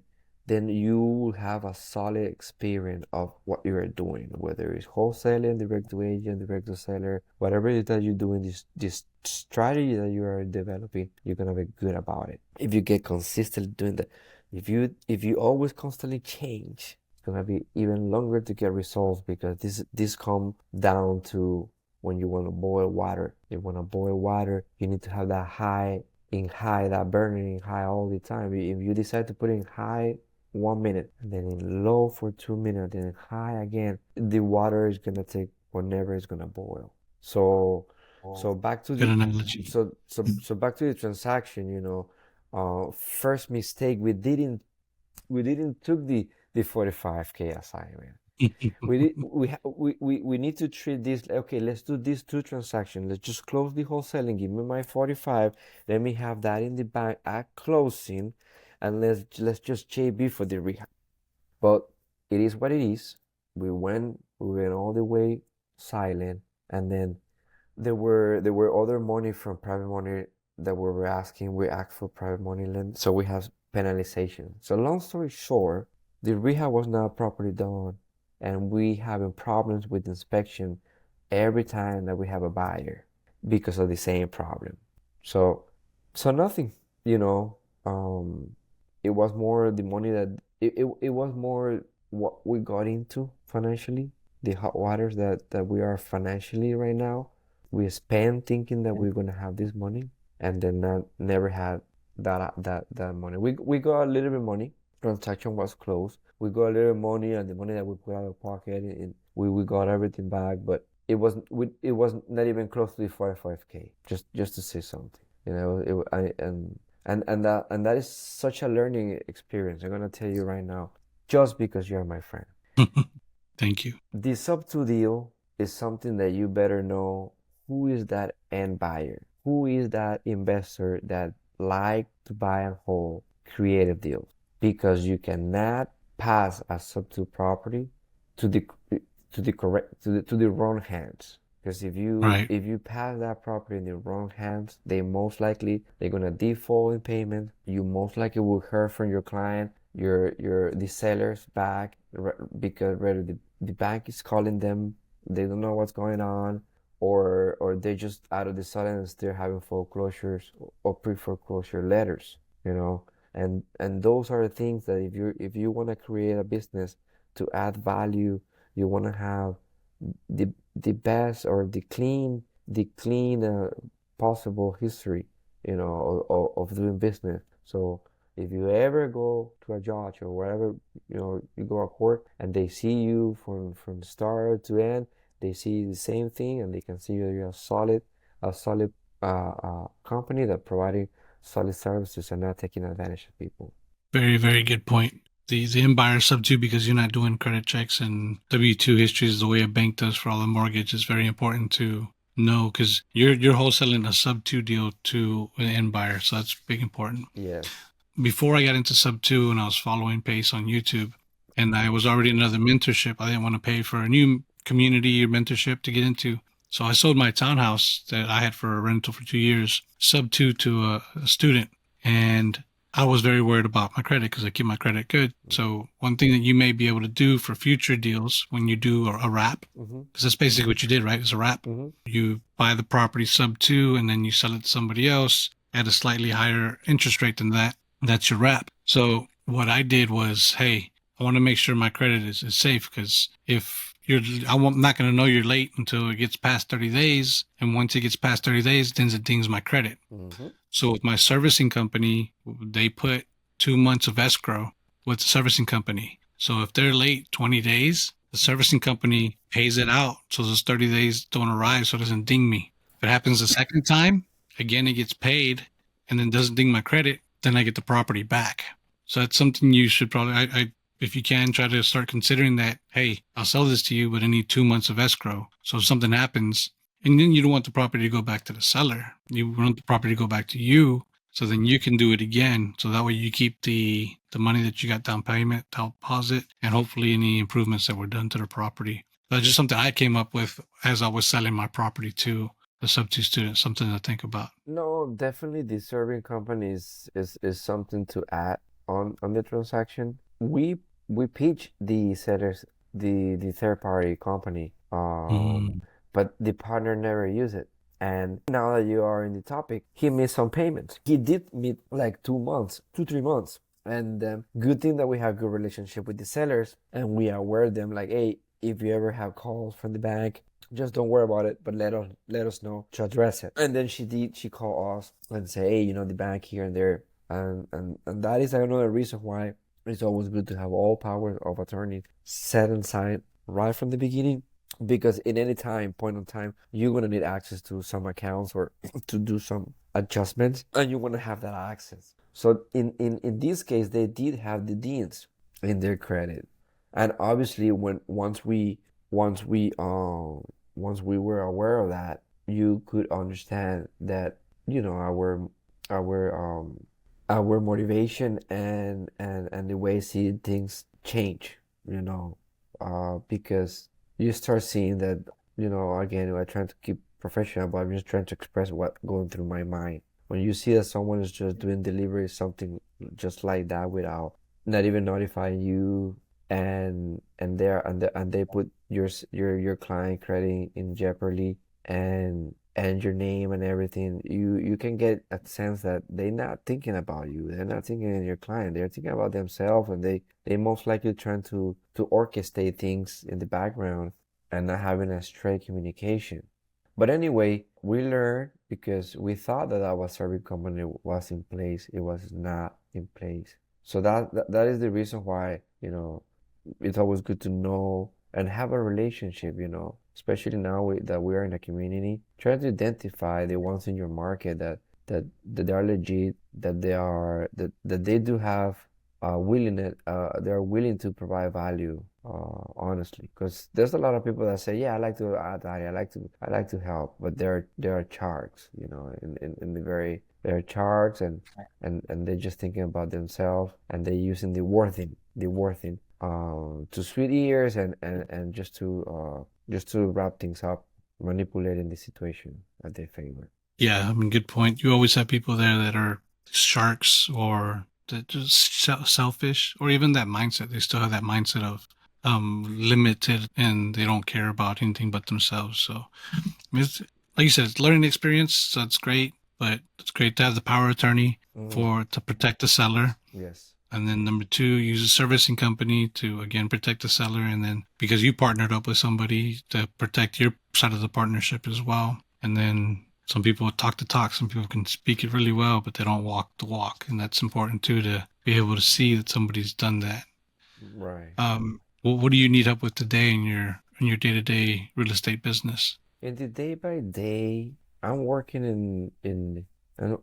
you will have a solid experience of what you are doing, whether it's wholesaling, direct to agent, direct to seller, whatever it is that you're doing, this strategy that you are developing, you're gonna be good about it. If you get consistent doing that, if you always constantly change, it's gonna be even longer to get results, because this come down to when you want to boil water. If you want to boil water, you need to have that high, that burning in high all the time. If you decide to put it in high 1 minute, and then in low for 2 minutes, then in high again, the water is gonna take whenever it's gonna boil. So so back to Good the analogy. so back to the transaction, you know, first mistake, we didn't took the 45K assignment. We need to treat this, okay, let's do these two transactions. Let's just close the wholesale and give me my 45. Let me have that in the bank at closing, and let's just JB for the rehab. But it is what it is. We went all the way silent, and then there were other money from private money that we were asking. We asked for private money lend, so we have penalization. So long story short, the rehab was not properly done, and we having problems with inspection every time that we have a buyer because of the same problem. So nothing, you know. It was more the money that it was more what we got into financially, the hot waters that we are financially right now. We spend thinking that we're gonna have this money, and then not never had that money. We got a little bit of money. Transaction was closed. We got a little money, and the money that we put out of pocket, we got everything back, but it was not even close to the 45K. Just to say something, you know. And that is such a learning experience. I'm gonna tell you right now, just because you're my friend. Thank you. The SubTo deal is something that you better know who is that end buyer, who is that investor that like to buy and hold creative deals, because you cannot pass a SubTo property to the to the wrong hands. Because Right. if you pass that property in the wrong hands, they're gonna default in payment. You most likely will hear from your client, the sellers back because whether the bank is calling them, they don't know what's going on, or they just out of the sudden they're having foreclosures or pre-foreclosure letters, you know. And those are the things that if you want to create a business to add value, you want to have the best or the clean possible history, you know, of doing business. So if you ever go to a judge or wherever, you know, you go to court and they see you from start to end, they see the same thing and they can see you're a solid company that providing solid services and not taking advantage of people. Very, very good point. The end buyer SubTo, because you're not doing credit checks and W-2 histories the way a bank does for all the mortgage, is very important to know because you're wholesaling a SubTo deal to an end buyer, so that's big important. Yes. Before I got into SubTo and I was following Pace on YouTube, and I was already in another mentorship, I didn't want to pay for a new community or mentorship to get into. So I sold my townhouse that I had for a rental for 2 years, SubTo to a student, and I was very worried about my credit because I keep my credit good. So one thing that you may be able to do for future deals when you do a wrap, Mm-hmm. because that's basically what you did, right? It's a wrap. Mm-hmm. You buy the property SubTo and then you sell it to somebody else at a slightly higher interest rate than that. That's your wrap. So what I did was, hey, I want to make sure my credit is safe because if I'm not going to know you're late until it gets past 30 days. And once it gets past 30 days, then it dings my credit. Mm-hmm. So with my servicing company, they put 2 months of escrow with the servicing company. So if they're late 20 days, the servicing company pays it out so those 30 days don't arrive so it doesn't ding me. If it happens the second time, again, it gets paid and then doesn't ding my credit, then I get the property back. So that's something you should probably, if you can, try to start considering that, hey, I'll sell this to you, but I need 2 months of escrow. So if something happens, and then you don't want the property to go back to the seller. You want the property to go back to you so then you can do it again. So that way you keep the money that you got down payment, deposit, and hopefully any improvements that were done to the property. That's just something I came up with as I was selling my property to the SubTo student, something to think about. No, definitely the serving company is something to add on the transaction. We pitch the sellers the third party company, Mm. but the partner never use it. And now that you are in the topic, he missed some payments. He did meet like 2 months, 2, 3 months. And good thing that we have good relationship with the sellers, and we are aware of them. Like, hey, if you ever have calls from the bank, just don't worry about it, but let us know to address it. And then she called us and say, hey, you know, the bank here and there, and that is another reason why it's always good to have all powers of attorney set and signed right from the beginning, because in any point of time you're gonna need access to some accounts or to do some adjustments, and you want to have that access. So in this case, they did have the deans in their credit, and obviously once we once we were aware of that, you could understand that, you know, our our motivation and the way seeing things change, you know, because you start seeing that, you know, again, we're trying to keep professional, but I'm just trying to express what going through my mind. When you see that someone is just doing delivery, something just like that without not even notifying you, and they put your client credit in jeopardy, and your name and everything, you can get a sense that they're not thinking about you. They're not thinking of your client. They're thinking about themselves, and they most likely trying to orchestrate things in the background and not having a straight communication. But anyway, we learned because we thought that our service company was in place. It was not in place. So that is the reason why, you know, it's always good to know and have a relationship, you know, especially now that we are in a community. Try to identify the ones in your market that they are legit, that they do have willingness, they are willing to provide value, honestly. Because there's a lot of people that say, yeah, I like to add value, I like to help, but there are sharks, you know, in the very there are sharks, and they're just thinking about themselves, and they're using the worthing to sweet ears, and just to wrap things up, manipulating the situation at their favor. Yeah, I mean, good point. You always have people there that are sharks or that just selfish, or even that mindset. They still have that mindset of limited, and they don't care about anything but themselves. So I mean, it's, like you said, it's learning experience. So that's great, but it's great to have the power of attorney Hmm. for to protect the seller. Yes. And then number two, use a servicing company to again protect the seller, and then because you partnered up with somebody to protect your side of the partnership as well. And then some people talk the talk, some people can speak it really well, but they don't walk the walk, and that's important too to be able to see that somebody's done that. Right. What do you need help with today in your day to day real estate business? In the day by day, I'm working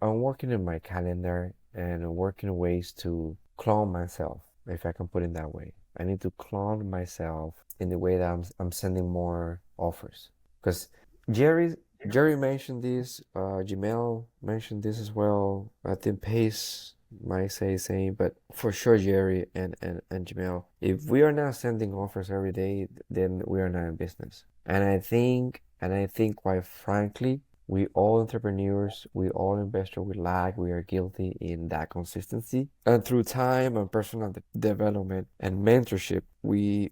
I'm working in my calendar and working ways to clone myself, if I can put it that way. I need to clone myself in the way that I'm sending more offers. Because Jerry Jerry mentioned this, Jamel mentioned this as well. I think Pace might say same, but for sure Jerry and Jamel, if we are not sending offers every day, then we are not in business. And I think quite frankly, we all entrepreneurs, we all investors, we are guilty in that consistency. And through time and personal development and mentorship, we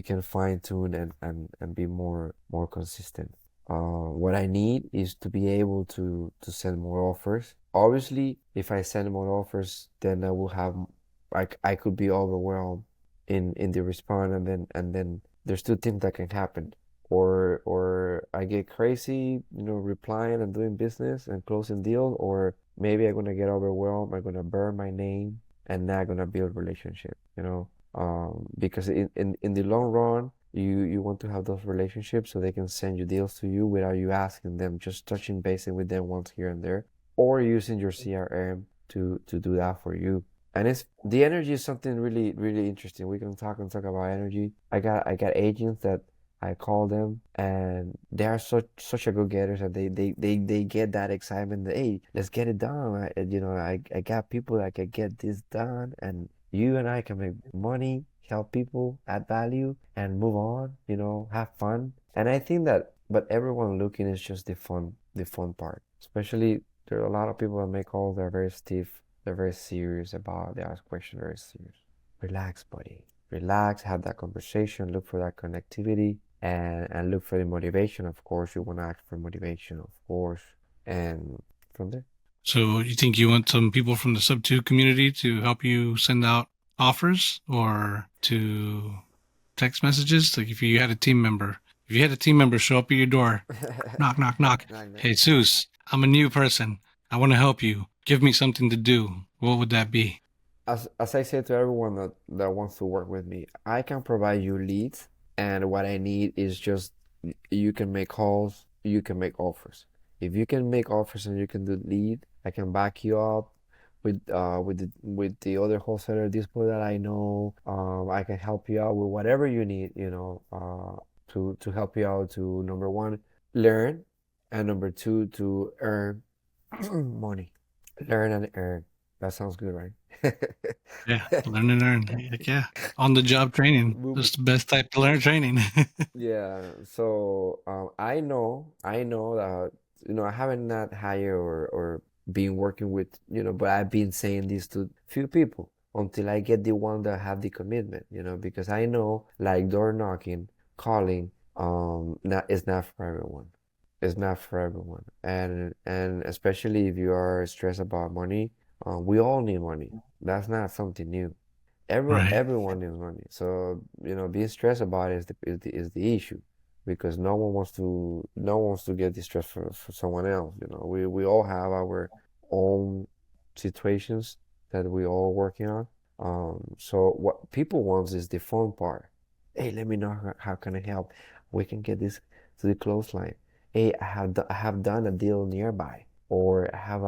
can fine tune and be more consistent. What I need is to be able to send more offers. Obviously, if I send more offers, then I will have I could be overwhelmed in the response, and then there's two things that can happen. Or I get crazy, replying and doing business and closing deal, or maybe I'm gonna get overwhelmed, I'm gonna burn my name and not gonna build relationship. Because in the long run, you want to have those relationships so they can send you deals to you without you asking them, just touching basing with them once here and there, or using your CRM to do that for you. And it's the energy is something really really interesting. We can talk about energy. I got agents that I call them, and they are such a good getters that they get that excitement that, hey, let's get it done. I got people that can get this done, and you and I can make money, help people, add value, and move on. Have fun. And I think that, but everyone looking is just the fun part. Especially there are a lot of people that make calls. They're very stiff. They're very serious about. They ask questions very serious. Relax, buddy. Relax. Have that conversation. Look for that connectivity and look for the motivation. Of course, you want to ask for motivation, of course, and from there. So you think you want some people from the SubTo community to help you send out offers or to text messages? Like if you had a team member show up at your door, knock, knock, knock. Like that. Hey, Zeus, I'm a new person. I want to help you. Give me something to do. What would that be? As I say to everyone that wants to work with me, I can provide you leads, and what I need is just you can make calls, you can make offers. If you can make offers and you can do lead, I can back you up with the other wholesaler display that I know. I can help you out with whatever you need, to help you out to number one, learn, and number two, to earn money. Learn and earn. That sounds good, right? Yeah, learn and learn. Heck yeah. On the job training. Boom. That's the best type to learn training. Yeah, so I know that I haven't not hired or been working with, but I've been saying this to few people until I get the one that have the commitment, because I know like door knocking, calling, not it's not for everyone. It's not for everyone, and especially if you are stressed about money, we all need money. That's not something new. Everyone Right. everyone needs money. So, being stressed about it is the issue, because no one wants to get distressed for someone else. We all have our own situations that we all working on. So what people want is the fun part. Hey, let me know how can I help? We can get this to the clothesline. Hey, I have done a deal nearby, or I have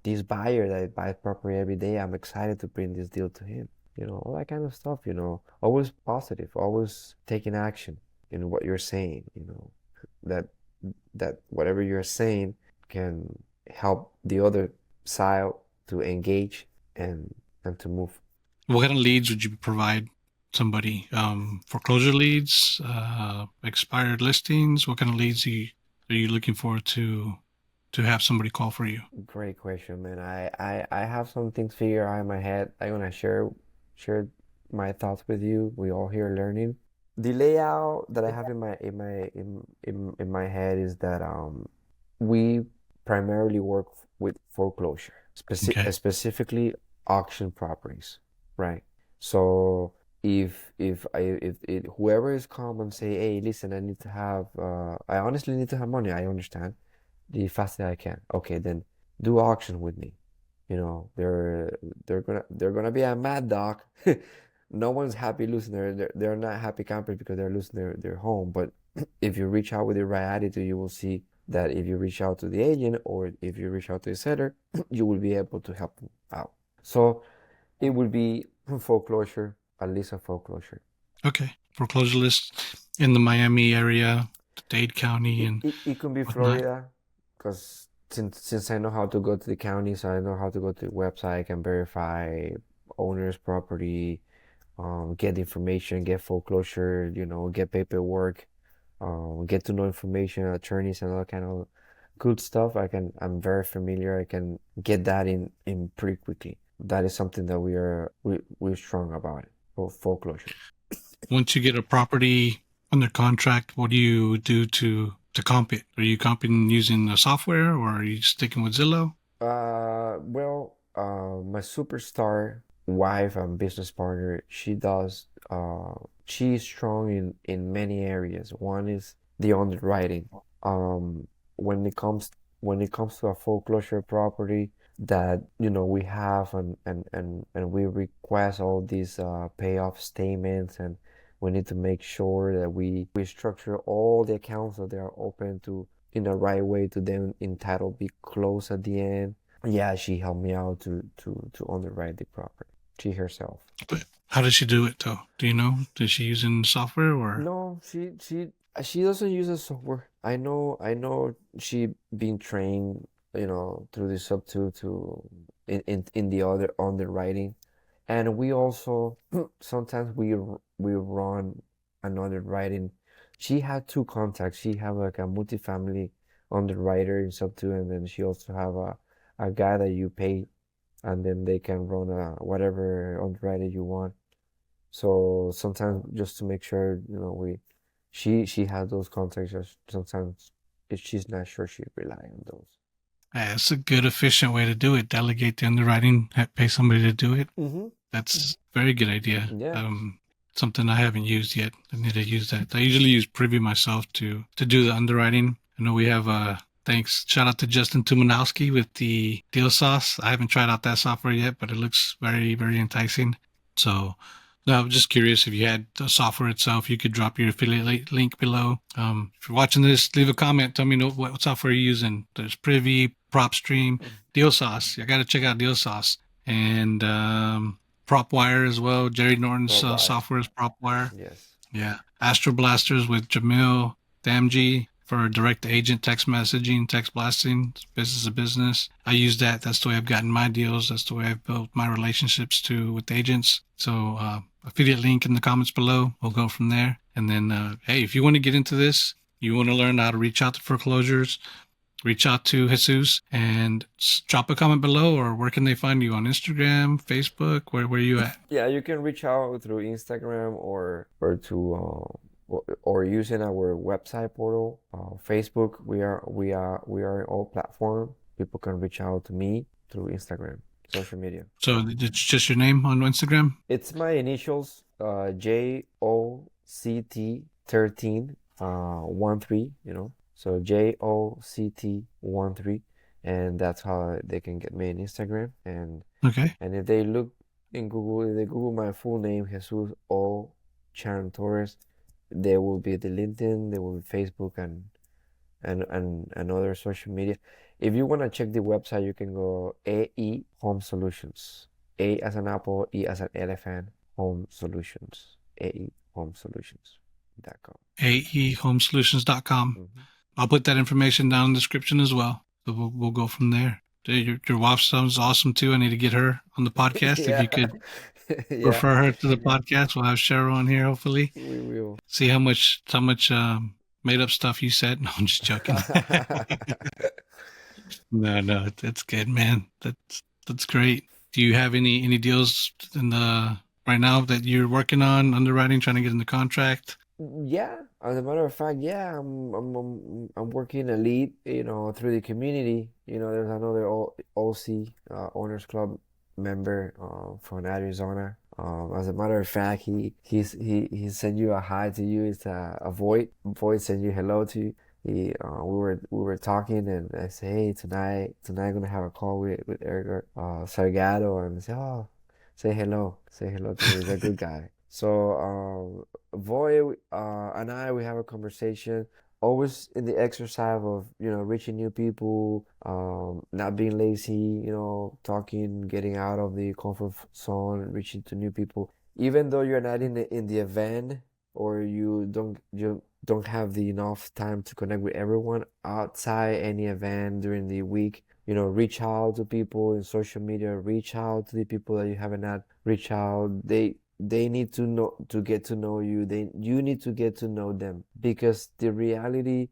this buyer that buys property every day. I'm excited to bring this deal to him. All that kind of stuff. Always positive, always taking action in what you're saying, that whatever you're saying can help the other side to engage and to move. What kind of leads would you provide somebody? Foreclosure leads, expired listings. What kind of leads are you looking for to to have somebody call for you? Great question, man. I have some things figured out in my head. I'm gonna share my thoughts with you. We all here learning. The layout that I have in my head is that we primarily work with foreclosure, Okay. specifically auction properties, right? So if whoever is come and say, hey, listen, I need to have I honestly need to have money. I understand the fastest I can. Okay, then do auction with me. You know, they're gonna be a mad dog. No one's happy losing they're not happy campers because they're losing their home. But if you reach out with the right attitude, you will see that if you reach out to the agent or if you reach out to the seller, you will be able to help them out. So it will be foreclosure, at least a foreclosure. Okay. Foreclosure list in the Miami area, Dade County, and It can be whatnot. Florida, because since I know how to go to the county, so I know how to go to the website, I can verify owner's property, get information, get foreclosure, get paperwork, get to know information, attorneys, and all kind of good stuff. I'm very familiar. I can get that in pretty quickly. That is something that we're strong about it for foreclosure. Once you get a property under contract, what do you do to comp it? Are you comping using the software, or are you sticking with Zillow? Well, my superstar wife and business partner, she's strong in many areas. One is the underwriting. Um, when it comes when it comes to a foreclosure property that, we have and we request all these payoff statements, and we need to make sure that we structure all the accounts so they are open to in the right way to them entitle be closed at the end. Yeah, she helped me out to underwrite the property. She herself. But how does she do it though? Do you know? Does she using software or? No, she doesn't use a software. I know she been trained, through the SubTo to in the other underwriting, and we also sometimes we run another writing. She had two contacts. She have like a multifamily underwriter in SubTo, and then she also have a guy that you pay, and then they can run whatever underwriter you want. So sometimes just to make sure, she has those contacts. Just sometimes if she's not sure, she rely on those. It's a good, efficient way to do it. Delegate the underwriting, pay somebody to do it. Mm-hmm. That's a very good idea. Yeah. Something I haven't used yet. I need to use that. I usually use Privy myself to do the underwriting. I know we have thanks. Shout out to Justin Tumanowski with the Deal Sauce. I haven't tried out that software yet, but it looks very, very enticing. So no, I'm just curious if you had the software itself, you could drop your affiliate link below. If you're watching this, leave a comment. Tell me what software you're using. There's Privy, PropStream, Deal Sauce. I got to check out Deal Sauce. And PropWire as well. Jerry Norton's Provide. software is PropWire. Yes. Yeah. Astro Blasters with Jamil Damji for direct agent text messaging, text blasting, business to business. I use that. That's the way I've gotten my deals. That's the way I've built my relationships with agents. So affiliate link in the comments below. We'll go from there. And then, hey, if you want to get into this, you want to learn how to reach out to foreclosures, reach out to Jesus and drop a comment below. Or where can they find you on Instagram, Facebook? Where are you at? Yeah, you can reach out through Instagram or using our website portal, Facebook. We are in all platforms. People can reach out to me through Instagram, social media. So it's just your name on Instagram? It's my initials, JOCT 13 13, So JOCT 13, and that's how they can get me on Instagram. Okay. And if they look in Google, if they Google my full name, Jesus Chang Torres, there will be the LinkedIn, there will be Facebook and other social media. If you want to check the website, you can go AE Home Solutions. A as an apple, E as an elephant, Home Solutions. AE Home Solutions.com. aehomesolutions.com. Mm-hmm. I'll put that information down in the description as well. So we'll go from there. Your wife sounds awesome too. I need to get her on the podcast. If Yeah. you could Yeah, refer her to the podcast, we'll have Cheryl on here hopefully. we will. See how much made up stuff you said. No, I'm just joking. No, no, that's good, man. That's great. Do you have any deals in the right now that you're working on underwriting, trying to get in the contract? Yeah, as a matter of fact, yeah, I'm working a lead, through the community. There's another OC, Owners Club member, from Arizona. As a matter of fact, he sent you a hi to you. It's a Void. Void sent you hello to you. We were talking, and I say, hey, tonight I'm gonna have a call with Edgar, Salgado, and say, oh, say hello to me. He's a good guy. So, Voy, and we have a conversation, always in the exercise of, reaching new people, not being lazy, talking, getting out of the comfort zone, reaching to new people. Even though you're not in the event, or you don't have the enough time to connect with everyone outside any event during the week, reach out to people in social media, reach out to the people that you haven't had reach out. They need to get to know you. You need to get to know them, because the reality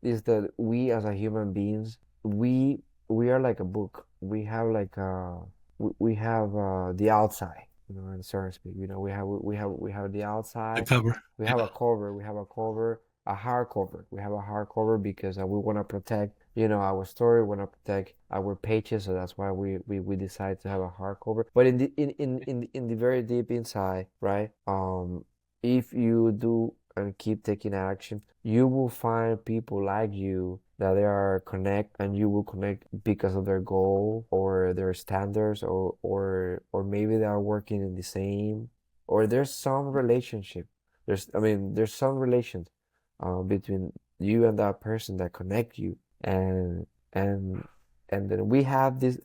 is that we as a human beings, we are like a book. We have the outside, in certain speak. We have the The outside. cover. We have a Yeah. cover. We have a cover, a hard cover. We have a hard cover because we want to protect, our story. We want to protect our pages. So that's why we decide to have a hard cover. But in the very deep inside, right? If you do and keep taking action, you will find people like you that they are connect, and you will connect because of their goal or their standards, or maybe they are working in the same, or there's some relationship. There's some relations, between you and that person that connect you, and and then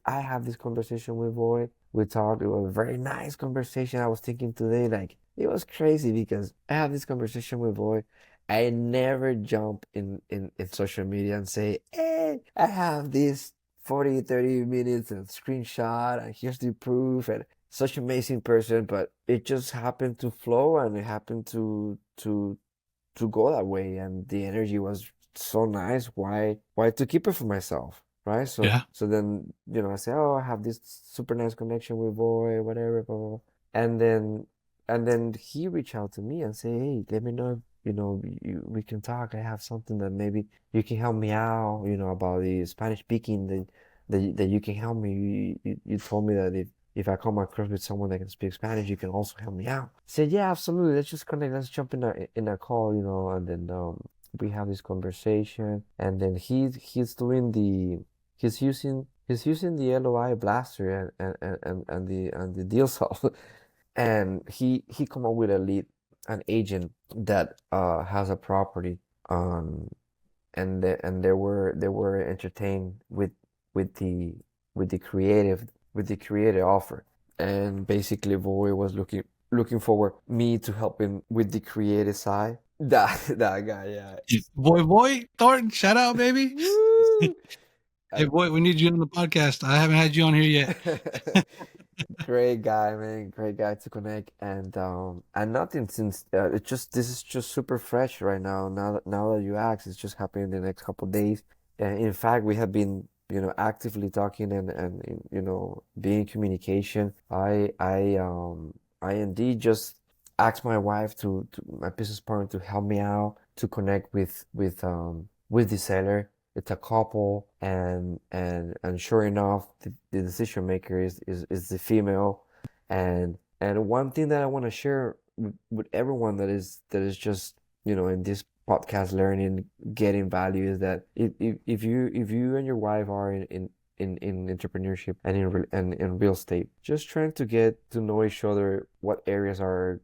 I have this conversation with Boy. We talked. It was a very nice conversation. I was thinking today, like, it was crazy because I have this conversation with Boy. I never jump in social media and say, hey, I have this 40, 30 minutes of screenshot, and here's the proof, and such amazing person. But it just happened to flow, and it happened to go that way, and the energy was so nice. Why to keep it for myself, right? so Yeah. so then, I say, oh, I have this super nice connection with Boy, whatever, blah, blah, blah. And then he reached out to me and say, hey, let me know if, we can talk. I have something that maybe you can help me out, about the Spanish speaking, that you can help me. You told me that if I come across with someone that can speak Spanish, you can also help me out. I said, yeah, absolutely. Let's just connect. Let's jump in a call, and then, we have this conversation, and then he's using the LOI blaster, and the deal solve, and he come up with an agent that has a property, um and they were entertained with the with the creative offer. And basically Boy was looking forward me to help him with the creative side. That guy, yeah. Boy, Thornton, shout out, baby. Woo! Hey, boy, we need you on the podcast. I haven't had you on here yet. Great guy, man. Great guy to connect. And nothing since, this is just super fresh right now. Now that you ask, it's just happening in the next couple of days. And in fact, we have been, actively talking, and being in communication. I indeed just asked my wife, to my business partner, to help me out to connect with the seller. It's a couple, and sure enough, the decision maker is the female. And one thing that I want to share with everyone that is just, in this podcast, learning, getting value, is that if you and your wife are in entrepreneurship, and in real estate, just trying to get to know each other, what areas are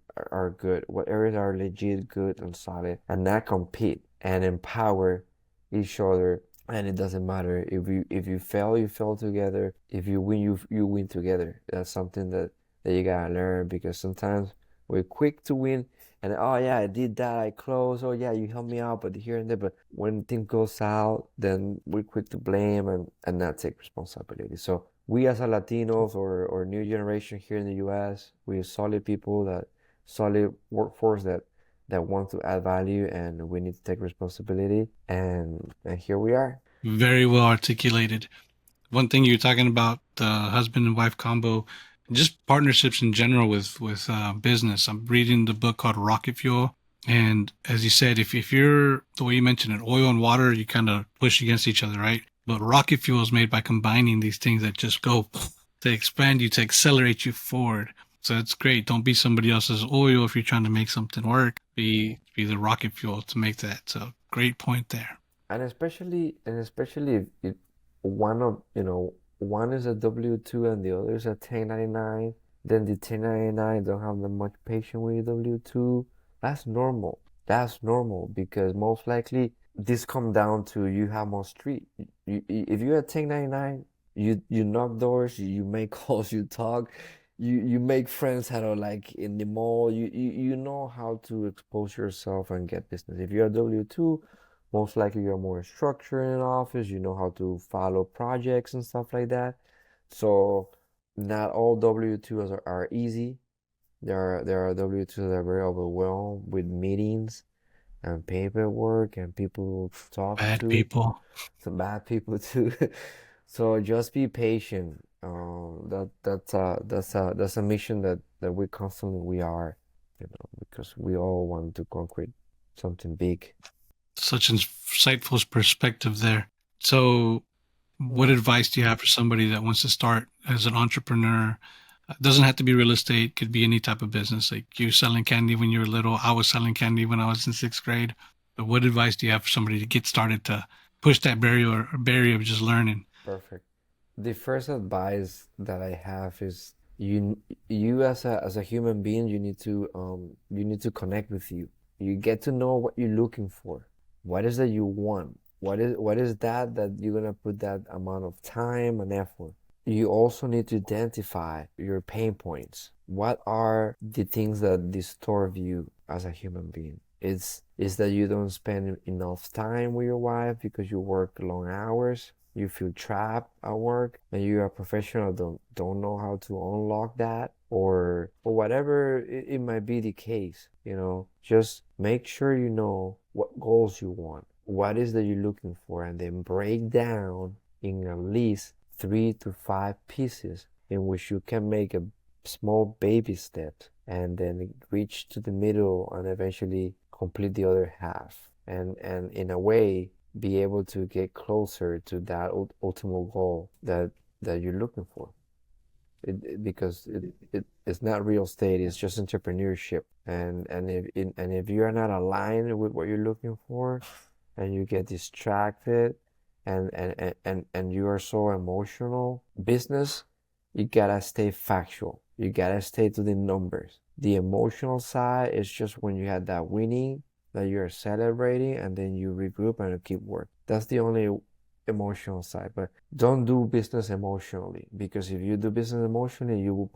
good, what areas are legit good and solid, and not compete, and empower each other. And it doesn't matter if you fail, you fail together. If you win, you win together. That's something that you gotta learn, because sometimes we're quick to win, and, oh yeah, I did that, I closed, oh yeah, you helped me out, but here and there. But when things go south, then we're quick to blame, and not take responsibility. So we, as a Latinos, or new generation here in the US, we're solid people, that solid workforce, that want to add value, and we need to take responsibility, and here we are. Very well articulated. One thing you're talking about the husband and wife combo, just partnerships in general with business. I'm reading the book called Rocket Fuel, and as you said, if you're the way you mentioned it, oil and water, you kind of push against each other, right? But rocket fuel is made by combining these things that just go to expand you, to accelerate you forward. So it's great. Don't be somebody else's oil if you're trying to make something work. Be the rocket fuel to make that. So great point there. And especially if one of one is a W-2 and the other is a 1099, then the 1099 don't have that much patience with W-2. That's normal. That's normal because most likely this come down to you have more street. If you're a 1099, you knock doors, you make calls, you talk, you make friends that are like in the mall. You know how to expose yourself and get business. If you're a W-2, most likely you're more structured in an office, you know how to follow projects and stuff like that. So not all W-2s are easy. There are W-2s that are very overwhelmed with meetings and paperwork and people to talk Bad to, people. some bad people too. So just be patient. That's a mission that we are, because we all want to conquer something big. Such insightful perspective there. So, what Mm. advice do you have for somebody that wants to start as an entrepreneur? It doesn't have to be real estate, could be any type of business. Like you selling candy when you were little, I was selling candy when I was in sixth grade. But what advice do you have for somebody to get started to push that barrier of just learning? Perfect. The first advice that I have is you as a human being, you need to connect with you. You get to know what you're looking for. What is that you want? What is that you're gonna put that amount of time and effort? You also need to identify your pain points. What are the things that disturb you as a human being? Is that you don't spend enough time with your wife because you work long hours? You feel trapped at work and you're a professional, don't know how to unlock that, or whatever it might be the case, just make sure you know what goals you want, what is that you're looking for, and then break down in at least 3 to 5 pieces in which you can make a small baby steps and then reach to the middle and eventually complete the other half, and in a way be able to get closer to that ultimate goal that you're looking for. Because it's not real estate, it's just entrepreneurship. And if you're not aligned with what you're looking for, and you get distracted, and you are so emotional, business, you gotta stay factual. You gotta stay to the numbers. The emotional side is just when you had that winning that you're celebrating, and then you regroup and you keep work. That's the only emotional side. But don't do business emotionally, because if you do business emotionally, you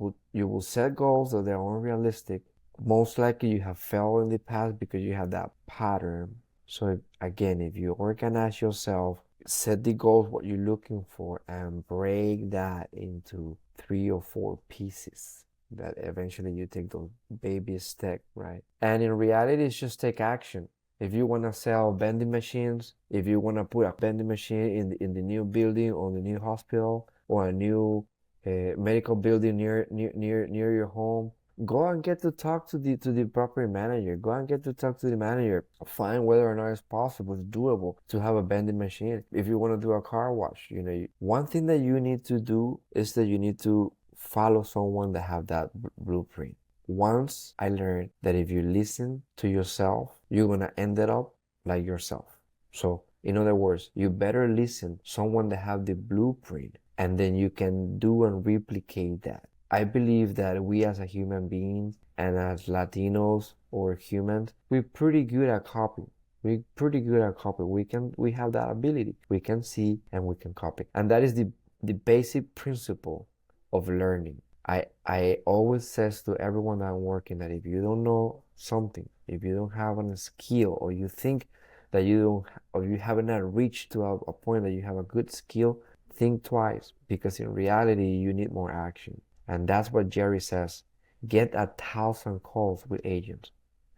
will set goals that are unrealistic. Most likely you have failed in the past because you have that pattern. So again, if you organize yourself, set the goals, what you're looking for, and break that into 3 or 4 pieces, that eventually you take those baby steps, right? And in reality, it's just take action. If you want to sell vending machines, if you want to put a vending machine in the new building or the new hospital or a new medical building near your home, go and get to talk to the property manager. Go and get to talk to the manager. Find whether or not it's possible, it's doable to have a vending machine. If you want to do a car wash, one thing that you need to do is that you need to follow someone that have that blueprint. Once I learned that if you listen to yourself, you're gonna end it up like yourself. So in other words, you better listen someone that have the blueprint, and then you can do and replicate that. I believe that we as a human beings and as Latinos or humans, we're pretty good at copying. We're pretty good at copy. We have that ability. We can see and we can copy. And that is the basic principle of learning. I always says to everyone that I'm working that if you don't know something, if you don't have a skill, or you think that you don't, or you haven't reached to a point that you have a good skill, think twice, because in reality you need more action. And that's what Jerry says. Get 1,000 calls with agents,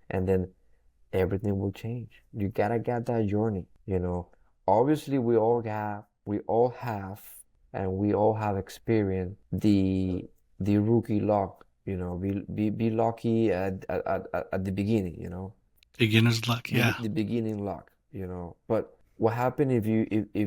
and then everything will change. You gotta get that journey. Obviously, we all have, and we all have experienced the rookie luck. Be lucky at the beginning. Beginner's luck. Yeah. The beginning luck. But what happened if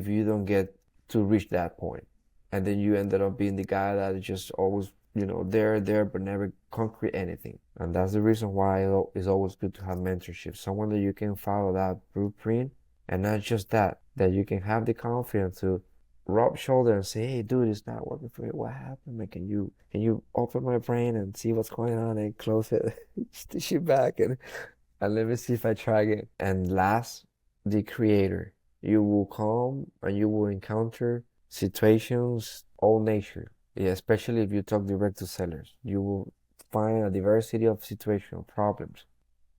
you don't get to reach that point, and then you ended up being the guy that is just always there but never concrete anything. And that's the reason why it's always good to have mentorship, someone that you can follow that blueprint, and not just that you can have the confidence to rub shoulder and say, hey dude, it's not working for me. What happened, man? Can you open my brain and see what's going on and close it, stitch it back, and let me see if I try again. And last, the creator. You will come and you will encounter situations all nature. Yeah, especially if you talk direct to sellers. You will find a diversity of situational problems.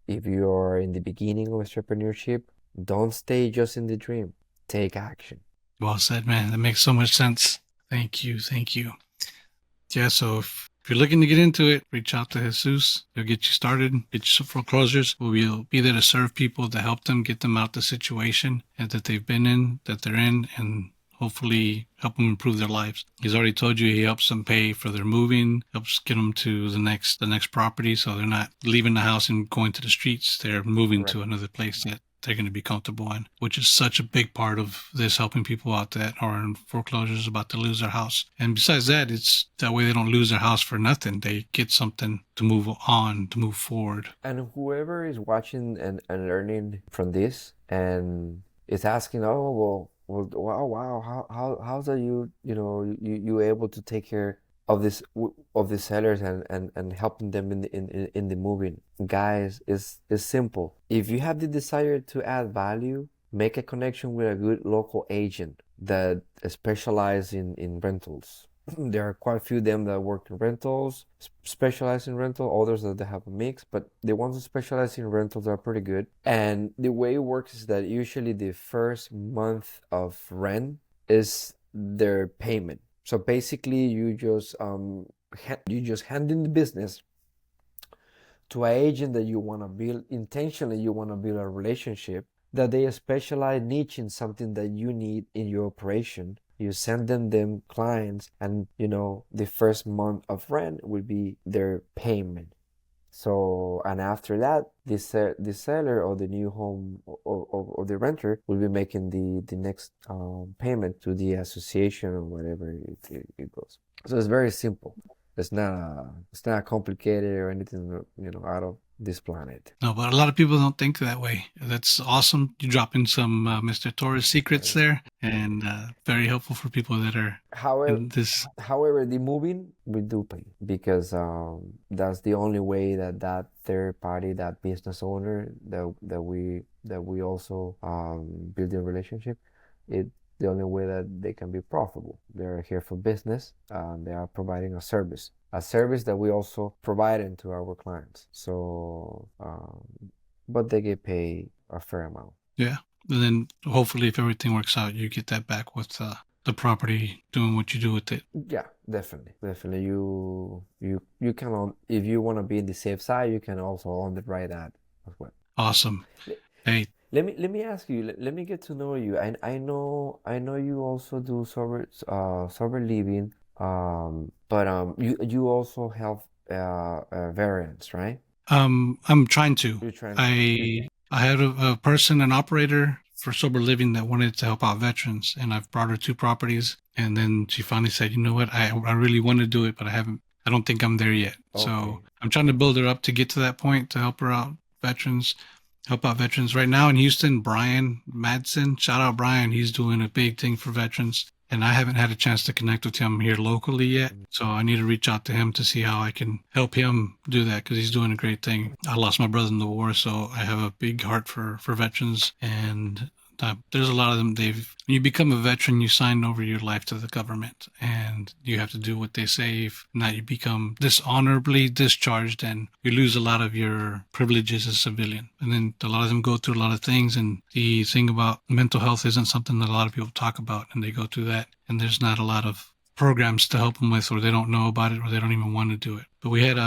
If you are in the beginning of entrepreneurship, don't stay just in the dream. Take action. Well said, man. That makes so much sense. Thank you. Thank you. Yeah, so if you're looking to get into it, reach out to Jesus. He'll get you started, get you some foreclosures. We'll be there to serve people, to help them, get them out the situation that they've been in, that they're in, and hopefully help them improve their lives. He's already told you he helps them pay for their moving, helps get them to the next property, so they're not leaving the house and going to the streets. They're moving Correct. to another place that they're going to be comfortable in, which is such a big part of this, helping people out that are in foreclosures about to lose their house. And besides that, it's that way they don't lose their house for nothing. They get something to move on, to move forward. And whoever is watching and learning from this and is asking, oh, well, wow, wow, how's that you able to take care of the sellers and helping them in the moving? Guys, it's simple. If you have the desire to add value, make a connection with a good local agent that specialize in rentals. There are quite a few of them that work in rentals, specialize in rental, others that they have a mix, but the ones that specialize in rentals are pretty good. And the way it works is that usually the first month of rent is their payment. So basically, you just hand in the business to an agent that you want to build intentionally. You want to build a relationship that they specialize niche in something that you need in your operation. You send them clients, and the first month of rent will be their payment. So, and after that, the seller or the new home or the renter will be making the next payment to the association or whatever it goes. So it's very simple. It's not complicated or anything out of this planet. No, but a lot of people don't think that way. That's awesome. You drop in some Mr. Torres secrets there, and very helpful for people that are However, in this. however, the moving we do pay because that's the only way that third party, that business owner that we also build a relationship. It the only way that they can be profitable. They're here for business. They are providing a service that we also provide to our clients. So, but they get paid a fair amount. Yeah. And then hopefully, if everything works out, you get that back with the property, doing what you do with it. Yeah, definitely. You can if you want to be in the safe side, you can also underwrite that as well. Awesome. Hey, Let me ask you. Let me get to know you. I know you also do sober living. But you also have variants, right? I'm trying to. You're trying to. I had a person, an operator for sober living that wanted to help out veterans, and I've brought her 2 properties, and then she finally said, you know what, I really want to do it, but I don't think I'm there yet. So Okay. I'm trying to build her up to get to that point to help her out veterans, help out veterans. Right now in Houston, Brian Madsen, shout out Brian, he's doing a big thing for veterans. And I haven't had a chance to connect with him here locally yet. So I need to reach out to him to see how I can help him do that, because he's doing a great thing. I lost my brother in the war, so I have a big heart for veterans. And there's a lot of them. When you become a veteran, you sign over your life to the government, and you have to do what they say. If not, you become dishonorably discharged, and you lose a lot of your privileges as a civilian. And then a lot of them go through a lot of things, and the thing about mental health isn't something that a lot of people talk about, and they go through that, and there's not a lot of programs to help them with, or they don't know about it, or they don't even want to do it. But we had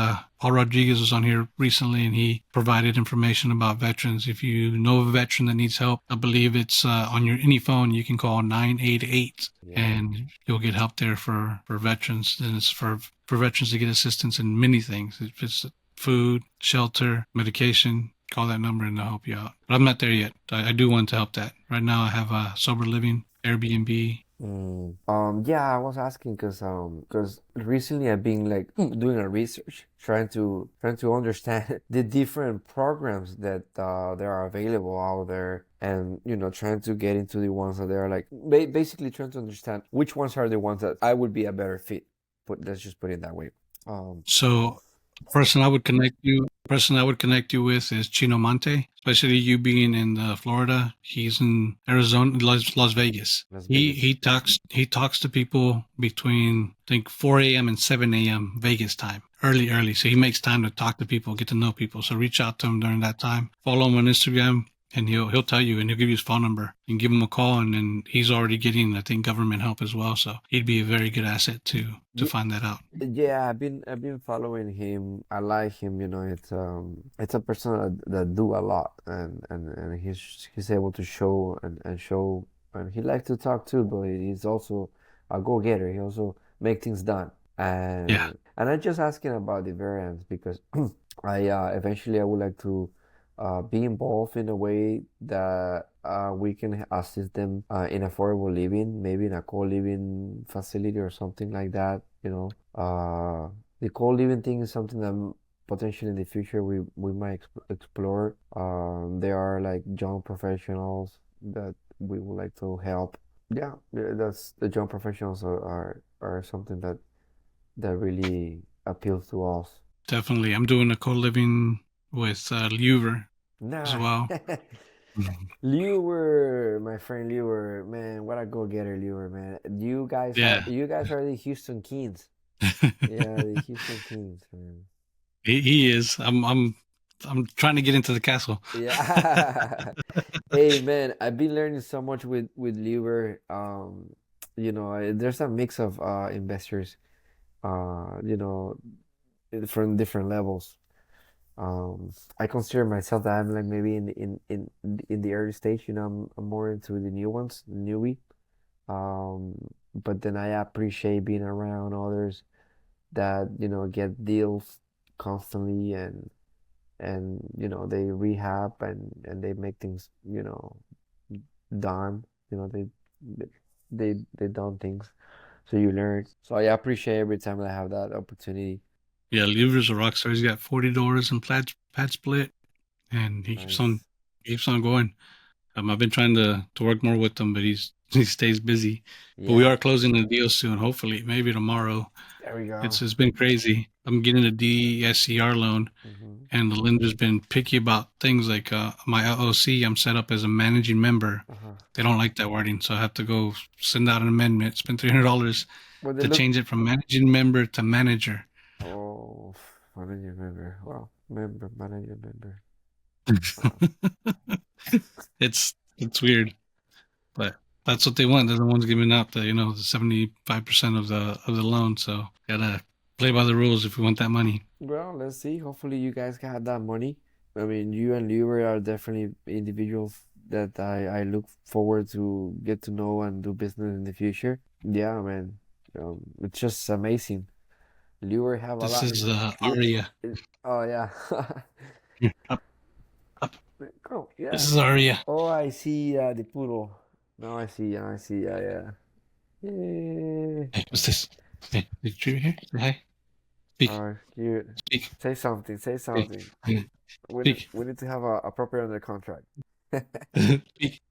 Paul Rodriguez was on here recently, and he provided information about veterans. If you know of a veteran that needs help, I believe it's on your any phone. You can call 988, Yeah. and you'll get help there for veterans. And it's for veterans to get assistance in many things. If it's food, shelter, medication, call that number and they'll help you out. But I'm not there yet. I do want to help that. Right now, I have a sober living, Airbnb. Yeah, I was asking because recently I've been like doing a research, trying to understand the different programs that there are available out there, and trying to get into the ones that they are like basically trying to understand which ones are the ones that I would be a better fit. But let's just put it that way. Um, So person I would connect you with is Chino Monte, especially you being in Florida. He's in Arizona, Las Vegas. Las He Vegas. he talks he talks to people between I think 4 a.m. and 7 a.m. Vegas time, early. So he makes time to talk to people, get to know people. So reach out to him during that time. Follow him on Instagram, and he'll tell you, and he'll give you his phone number, and give him a call, and then he's already getting, I think, government help as well. So he'd be a very good asset to find that out. Yeah, I've been following him. I like him, it's a person that do a lot, and he's able to show and show, and he likes to talk too, but he's also a go-getter. He also make things done. Yeah. And I'm just asking about the variants because I eventually I would like to be involved in a way that we can assist them in affordable living, maybe in a co-living facility or something like that. The co-living thing is something that potentially in the future we might explore. There are like young professionals that we would like to help. Yeah, that's the young professionals are something that really appeals to us. Definitely. I'm doing a co-living with Luver as Nah. well. Mhm. Liuwer, my friend Liuwer, man, what a go-getter, Liuwer, man. Yeah. You guys are the Houston Kings. Yeah, the Houston Kings, man. He is. I'm trying to get into the castle. Yeah. Hey, man, I've been learning so much with Liuwer. There's a mix of investors, you know, from different levels. I consider myself that I'm like maybe in the early stage. I'm more into the new ones, the newbie. Um, but then I appreciate being around others that get deals constantly, and they rehab and they make things done. They done things, so you learn. So I appreciate every time I have that opportunity. Yeah, Luver's a rock star. He's got 40 doors and pad split, and Nice. keeps on going. I've been trying to work more with him, but he stays busy. But we Yeah, are closing the deal soon. Hopefully, maybe tomorrow. there we go. It's been crazy. I'm getting a DSCR loan, Hmm. and the lender's been picky about things like my LLC. I'm set up as a managing member. Uh-huh. They don't like that wording, so I have to go send out an amendment, spend $300 Well, they to look. change it from managing member to manager. Oh, manager member. Wow, manager member. Wow. It's weird, but that's what they want. They're the ones giving out the 75% of the loan. So gotta play by the rules if we want that money. Well, let's see. Hopefully, you guys got that money. I mean, you and Liver are definitely individuals that I look forward to get to know and do business in the future. Yeah, man. It's just amazing. Liver have a This lot. is Li- Aria. oh yeah. Here, up, up. Come, This yeah. is Aria. Oh, I see the poodle. Now I see. Now I see. Yeah, yeah. Yeah. Hey, what's this? Hey, did you here? Say hi. Speak. Cute. Speak. Say something. Say Speak. something. We need, Speak. we need to have a proper under contract. Speak.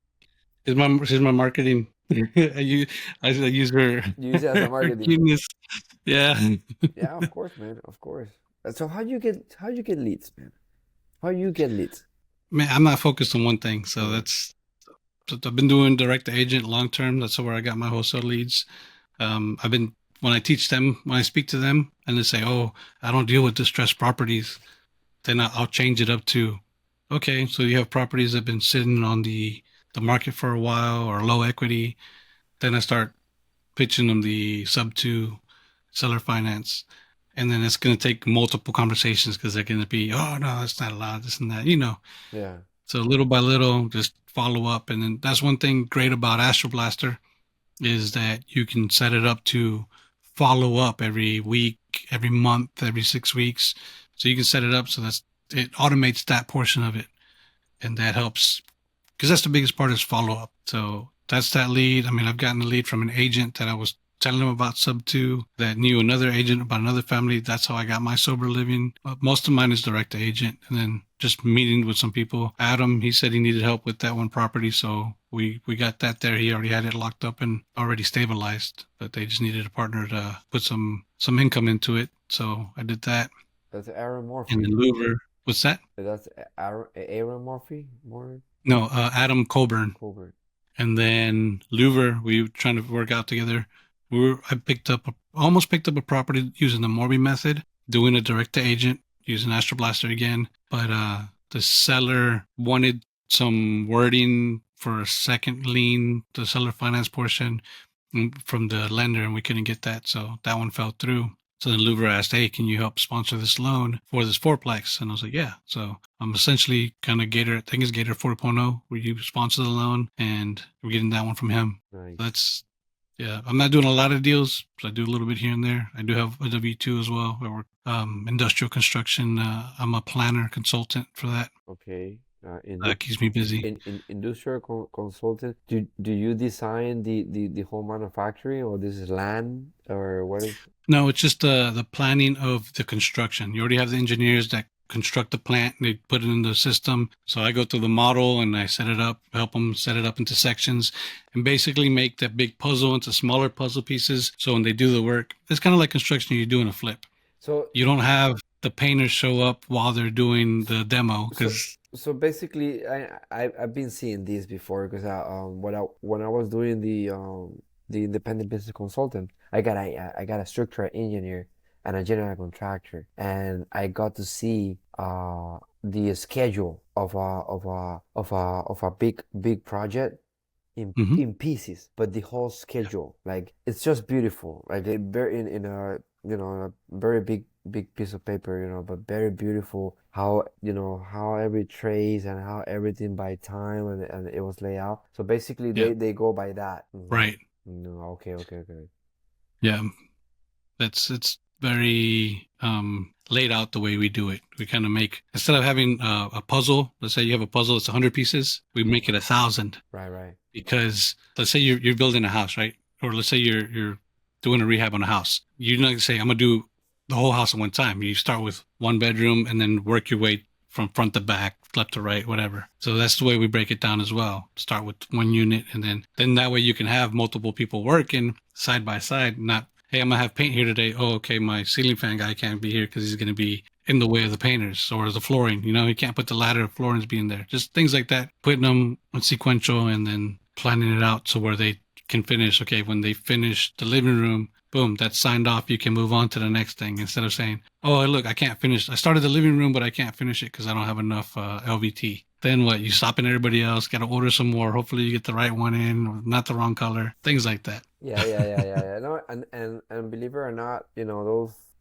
She's my marketing. I use her Use it as a her marketing. genius. Yeah. Yeah, of course, man. Of course. So how you get leads, man? How you get leads? Man, I'm not focused on one thing, so Uh, that's I've been doing direct to agent long term. That's where I got my wholesale leads. I've been when I teach them, when I speak to them, and they say, "Oh, I don't deal with distressed properties," then I'll change it up to, "Okay, so you have properties that have been sitting on the market for a while or low equity." Then I start pitching them the SubTo seller finance. And then it's going to take multiple conversations because they're going to be, oh, no, that's not allowed, this and that, Yeah. So little by little, just follow up. And then that's one thing great about Astro Blaster is that you can set it up to follow up every week, every month, every 6 weeks. So you can set it up so it automates that portion of it. And that helps because that's the biggest part is follow up. So that's that lead. I mean, I've gotten a lead from an agent that I was telling them about SubTo that knew another agent about another family. That's how I got my sober living. Most of mine is direct to agent, and then just meeting with some people. Adam, he said he needed help with that one property, so we got that there. He already had it locked up and already stabilized, but they just needed a partner to put some income into it. So I did that. That's Aaron And then Murphy. Louver, what's that? That's Aaron Murphy? More No, Adam Coburn. Colbert. And then Louver, we were trying to work out together. I almost picked up a property using the Morby method, doing a direct to agent using Astro Blaster again. But the seller wanted some wording for a second lien, the seller finance portion from the lender, and we couldn't get that. So that one fell through. So then Louver asked, hey, can you help sponsor this loan for this fourplex? And I was like, yeah. So I'm essentially kind of I think it's Gator 4.0, where you sponsor the loan, and we're getting that one from him. Nice. Yeah, I'm not doing a lot of deals, but I do a little bit here and there. I do have a W-2 as well, where we're industrial construction. I'm a planner consultant for that. Okay. That keeps me busy. In industrial consultant, do you design the whole manufacturing, or this is land, or what is? No, it's just the planning of the construction. You already have the engineers that construct the plant. They put it in the system. So I go through the model and I set it up, help them set it up into sections, and basically make that big puzzle into smaller puzzle pieces. So when they do the work, it's kind of like construction you're doing a flip. So You don't have the painters show up while they're doing the demo so because. so basically, I've been seeing this before because when I was doing the independent business consultant, I got a structural engineer and a general contractor, and I got to see the schedule of a big project Mhm. in pieces, but the whole schedule, like it's just beautiful, like it very in a a very big piece of paper, but very beautiful how how every trace and how everything by time and it was laid out. So basically, Yeah, they go by that. right. No, okay. Yeah, it's very laid out the way we do it. We kind of make instead of having a puzzle. Let's say you have a puzzle that's 100 pieces. We make it 1,000 Right. because let's say you're building a house, right? Or let's say you're doing a rehab on a house. You're not gonna say I'm gonna do the whole house at one time. You start with one bedroom and then work your way from front to back, left to right, whatever. So that's the way we break it down as well. Start with one unit and then that way you can have multiple people working side by side, not hey, I'm gonna have paint here today. Oh, okay, my ceiling fan guy can't be here because he's gonna be in the way of the painters or the flooring. He can't put the ladder of floorings being there. Just things like that. Putting them on sequential and then planning it out so where they can finish. Okay, when they finish the living room, boom, that's signed off. You can move on to the next thing instead of saying, oh, look, I can't finish. I started the living room, but I can't finish it because I don't have enough LVT. Then what? You stopping everybody else, got to order some more. Hopefully you get the right one in, or not the wrong color, things like that. Yeah. No, and believe it or not,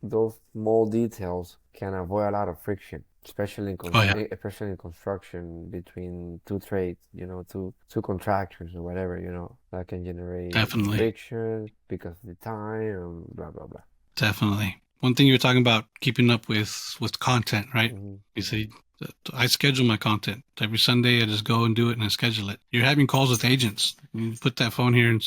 those small details can avoid a lot of friction, Oh, yeah, especially in construction between two trades, two contractors or whatever, that can generate definitely. friction because of the time and blah blah blah. Definitely. One thing you were talking about keeping up with content, right? Hmm. You say I schedule my content every Sunday. I just go and do it and I schedule it. You're having calls with agents. You put that phone here and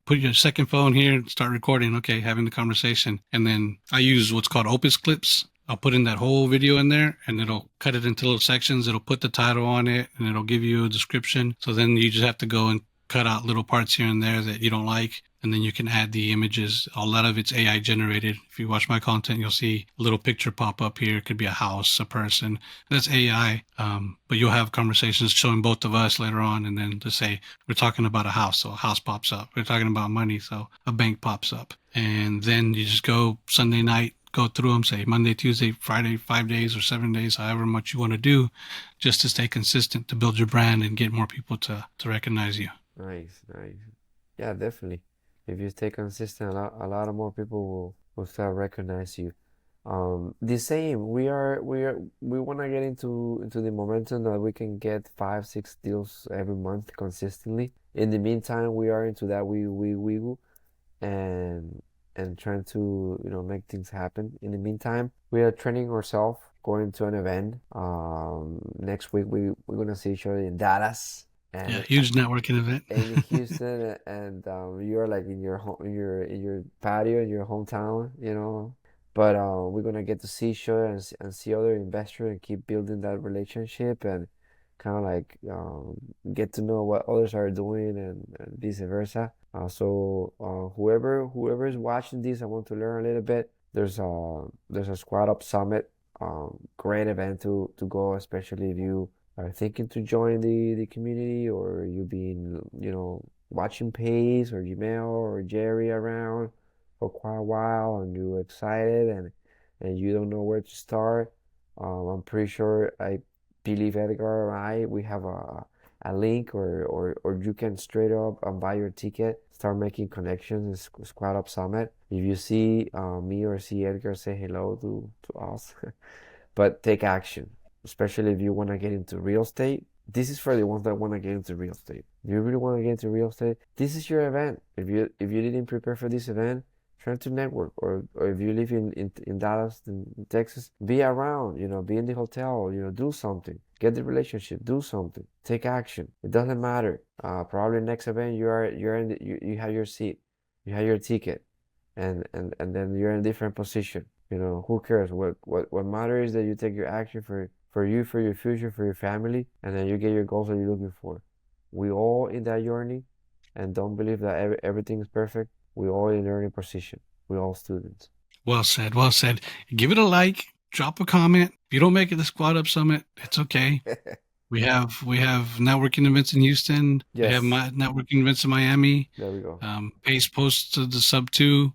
put your second phone here and start recording. Okay, having the conversation, and then I use what's called Opus clips. I'll put in that whole video in there and it'll cut it into little sections. It'll put the title on it and it'll give you a description. So then you just have to go and cut out little parts here and there that you don't like, and then you can add the images. A lot of it's AI generated. If you watch my content, you'll see a little picture pop up here. It could be a house, a person. That's AI. But you'll have conversations showing both of us later on, and then to say we're talking about a house, so a house pops up. We're talking about money, so a bank pops up. And then you just go Sunday night, go through them, say Monday, Tuesday, Friday, 5 days or 7 days, however much you want to do, just to stay consistent, to build your brand and get more people to recognize you. Nice. Yeah, definitely. If you stay consistent, a lot of more people will start recognize you. The same. We want to get into the momentum that we can get 5, 6 deals every month consistently. In the meantime, we are into that we wiggle and trying to make things happen. In the meantime, we are training ourselves, going to an event. Next week we're gonna see each other in Dallas Yeah, and huge networking event. in Houston, and you're like in your home, in your patio, in your hometown, But we're gonna get to see each other and see other investors and keep building that relationship and kind of like get to know what others are doing and vice versa. So whoever is watching this, I want to learn a little bit. There's a Squad Up Summit, great event to go, especially if you are thinking to join the community, or you've been watching Pace or Gmail or Jerry around for quite a while and you're excited and you don't know where to start. I'm pretty sure, I believe Edgar and I, we have a link, or you can straight up buy your ticket, start making connections in Squad Up Summit. If you see me or see Edgar, say hello to us. But take action, especially if you want to get into real estate. This is for the ones that want to get into real estate. If you really want to get into real estate, this is your event. If you didn't prepare for this event, try to network. Or if you live in Dallas, in Texas, be around, be in the hotel, do something. Get the relationship, do something. Take action. It doesn't matter. Probably next event you're in you have your seat, you have your ticket, and then you're in a different position. Who cares? What matters is that you take your action for you, for your future, for your family, and then you get your goals that you're looking for. We all in that journey, and don't believe that everything is perfect. We all in learning position. We all students. Well said. Well said. Give it a like. Drop a comment. If you don't make it to Squad Up Summit, it's okay. We have networking events in Houston. We have Yes, my networking events in Miami. there we go. Pace posts to the SubTo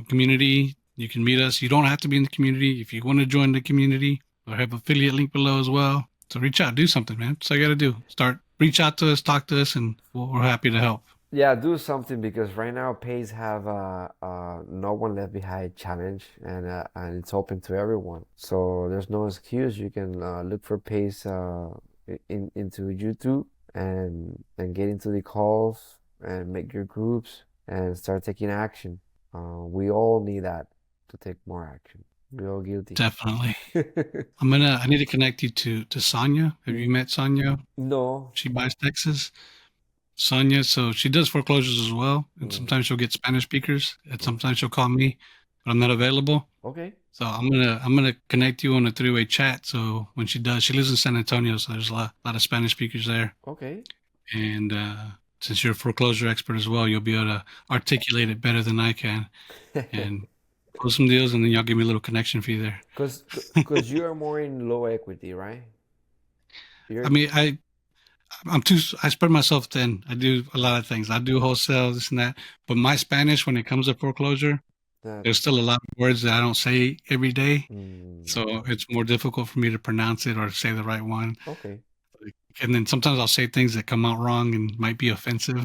community. You can meet us. You don't have to be in the community. If you want to join the community, I have affiliate link below as well. So reach out, do something, man. That's all you got to do. Reach out to us, talk to us, and we're happy to help. Yeah, do something, because right now Pays have no one left behind challenge, and it's open to everyone. So there's no excuse. You can look for Pays into YouTube and get into the calls and make your groups and start taking action. We all need that to take more action. We all guilty. Definitely. I need to connect you to Sonia. Have you Mm, met Sonia? no. She buys Texas. Sonia, so she does foreclosures as well, and Mm, sometimes she'll get Spanish speakers, and oh, sometimes she'll call me, but I'm not available. okay. So I'm gonna connect you on a three-way chat. So when she does, she lives in San Antonio, so there's a lot of Spanish speakers there. Okay. And since you're a foreclosure expert as well, you'll be able to articulate it better than I can and close some deals, and then y'all give me a little connection fee there. Cause you are more in low equity, right? I You're mean, I spread myself thin. I do a lot of things. I do wholesale, this and that. But my Spanish, when it comes to foreclosure, not. there's still a lot of words that I don't say every day. Mm, So it's more difficult for me to pronounce it or say the right one. okay. And then sometimes I'll say things that come out wrong and might be offensive.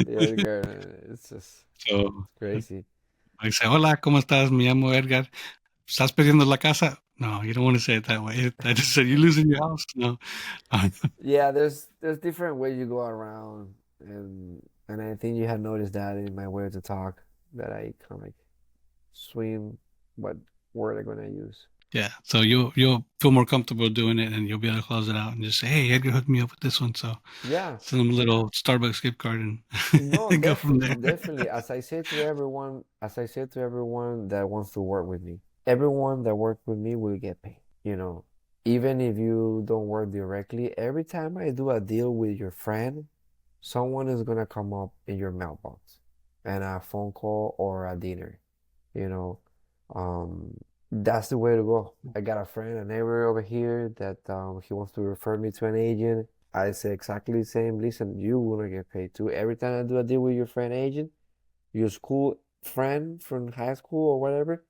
Yeah, Edgar, it's just So crazy. I say, hola, ¿cómo estás? Me llamo Edgar. ¿Estás perdiendo la casa? No, you don't want to say it that way. I just said, you losing your house? No. Yeah, there's different ways you go around, and I think you have noticed that in my way to talk, that I kind of like swim what word I'm gonna use. Yeah, so you'll feel more comfortable doing it, and you'll be able to close it out and just say, "Hey, Edgar hooked me up with this one." So Yeah, send them a little Starbucks gift card and, no, and go from there. definitely. As I said to everyone that wants to work with me, everyone that works with me will get paid. You know, even if you don't work directly, every time I do a deal with your friend, someone is gonna come up in your mailbox, and a phone call or a dinner. You know, um, that's the way to go. I got a friend, a neighbor over here that he wants to refer me to an agent. I say exactly the same. Listen, you wanna get paid too. Every time I do a deal with your friend agent, your school friend from high school or whatever,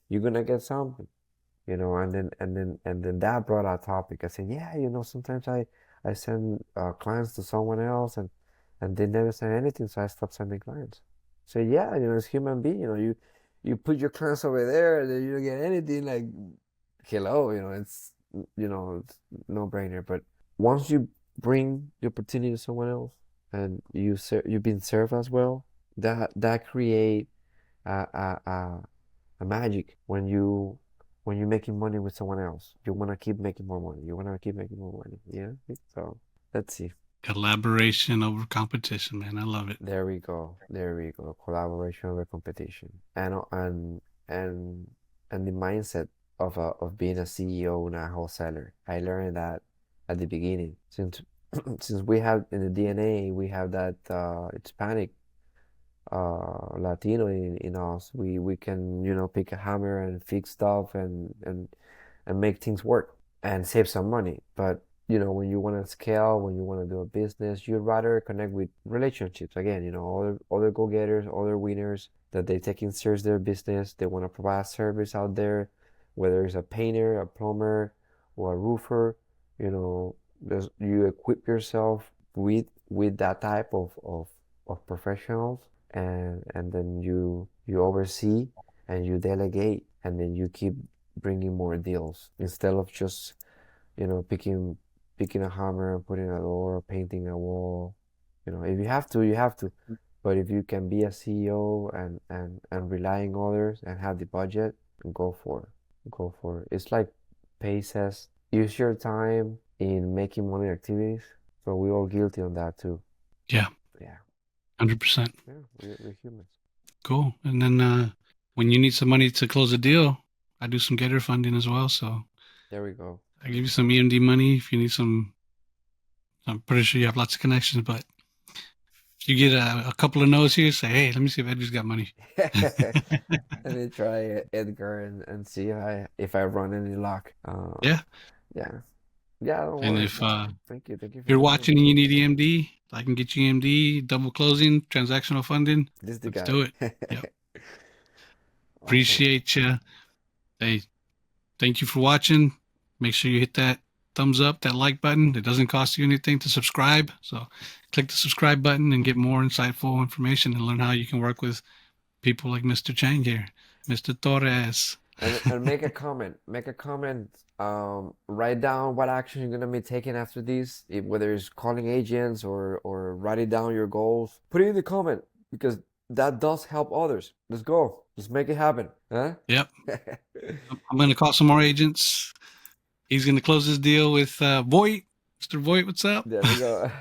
you're gonna get something. And then that brought our topic. I said, yeah, sometimes I send clients to someone else, And they never send anything, so I stopped sending clients. So yeah, it's human being, you put your clients over there, and then you don't get anything. Like, hello, it's no brainer. But once you bring the opportunity to someone else, and you've been served as well, that create a, a, a, a magic when you're making money with someone else. You want to keep making more money. You want to keep making more money. Yeah. So let's see. Collaboration over competition, man. I love it. There we go. There we go. Collaboration over competition. And and the mindset of being a CEO and a wholesaler. I learned that at the beginning. Since we have in the DNA, we have that Hispanic Latino in us. We can, pick a hammer and fix stuff and make things work and save some money. But when you want to scale, when you want to do a business, you'd rather connect with relationships. Again, other go-getters, other winners that they taking serious their business. They want to provide a service out there, whether it's a painter, a plumber, or a roofer. You equip yourself with that type of professionals, and then you oversee and you delegate, and then you keep bringing more deals instead of just picking a hammer and putting a door, painting a wall. If you have to, you have to. But if you can be a CEO and relying on others and have the budget, go for it. Go for it. It's like Pace says, use your time in making money activities. So we're all guilty on that too. Yeah, Yeah. 100%. Yeah, we're humans. Cool. And then when you need some money to close a deal, I do some getter funding as well. So There we go. I give you some EMD money if you need some. I'm pretty sure you have lots of connections, but if you get a couple of no's here, say, hey, let me see if Edgar's got money. Let me try Edgar and see if I run any luck. Yeah. Yeah. Yeah, don't And worry. if Thank you for you're the help. watching and you need EMD, I can get you EMD, double closing, transactional funding. This is the Let's guy. do it. Yep. Awesome. Appreciate you. Hey, thank you for watching. Make sure you hit that thumbs up, that like button. It doesn't cost you anything to subscribe. So click the subscribe button and get more insightful information and learn how you can work with people like Mr. Chang here, Mr. Torres. And make a comment. Make a comment. Write down what action you're gonna be taking after this, whether it's calling agents or writing down your goals. Put it in the comment because that does help others. Let's go. Let's make it happen. Huh? Yep. I'm going to call some more agents. He's going to close his deal with Voight. Mr. Voight, what's up? There we go.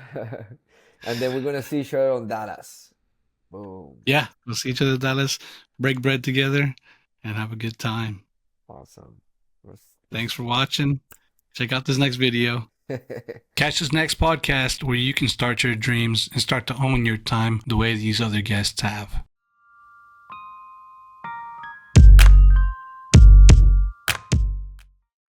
And then we're gonna see each other on Dallas. Boom. Yeah, we'll see each other in Dallas, break bread together, and have a good time. Awesome. Thanks for watching. Check out this next video. Catch this next podcast where you can start your dreams and start to own your time the way these other guests have.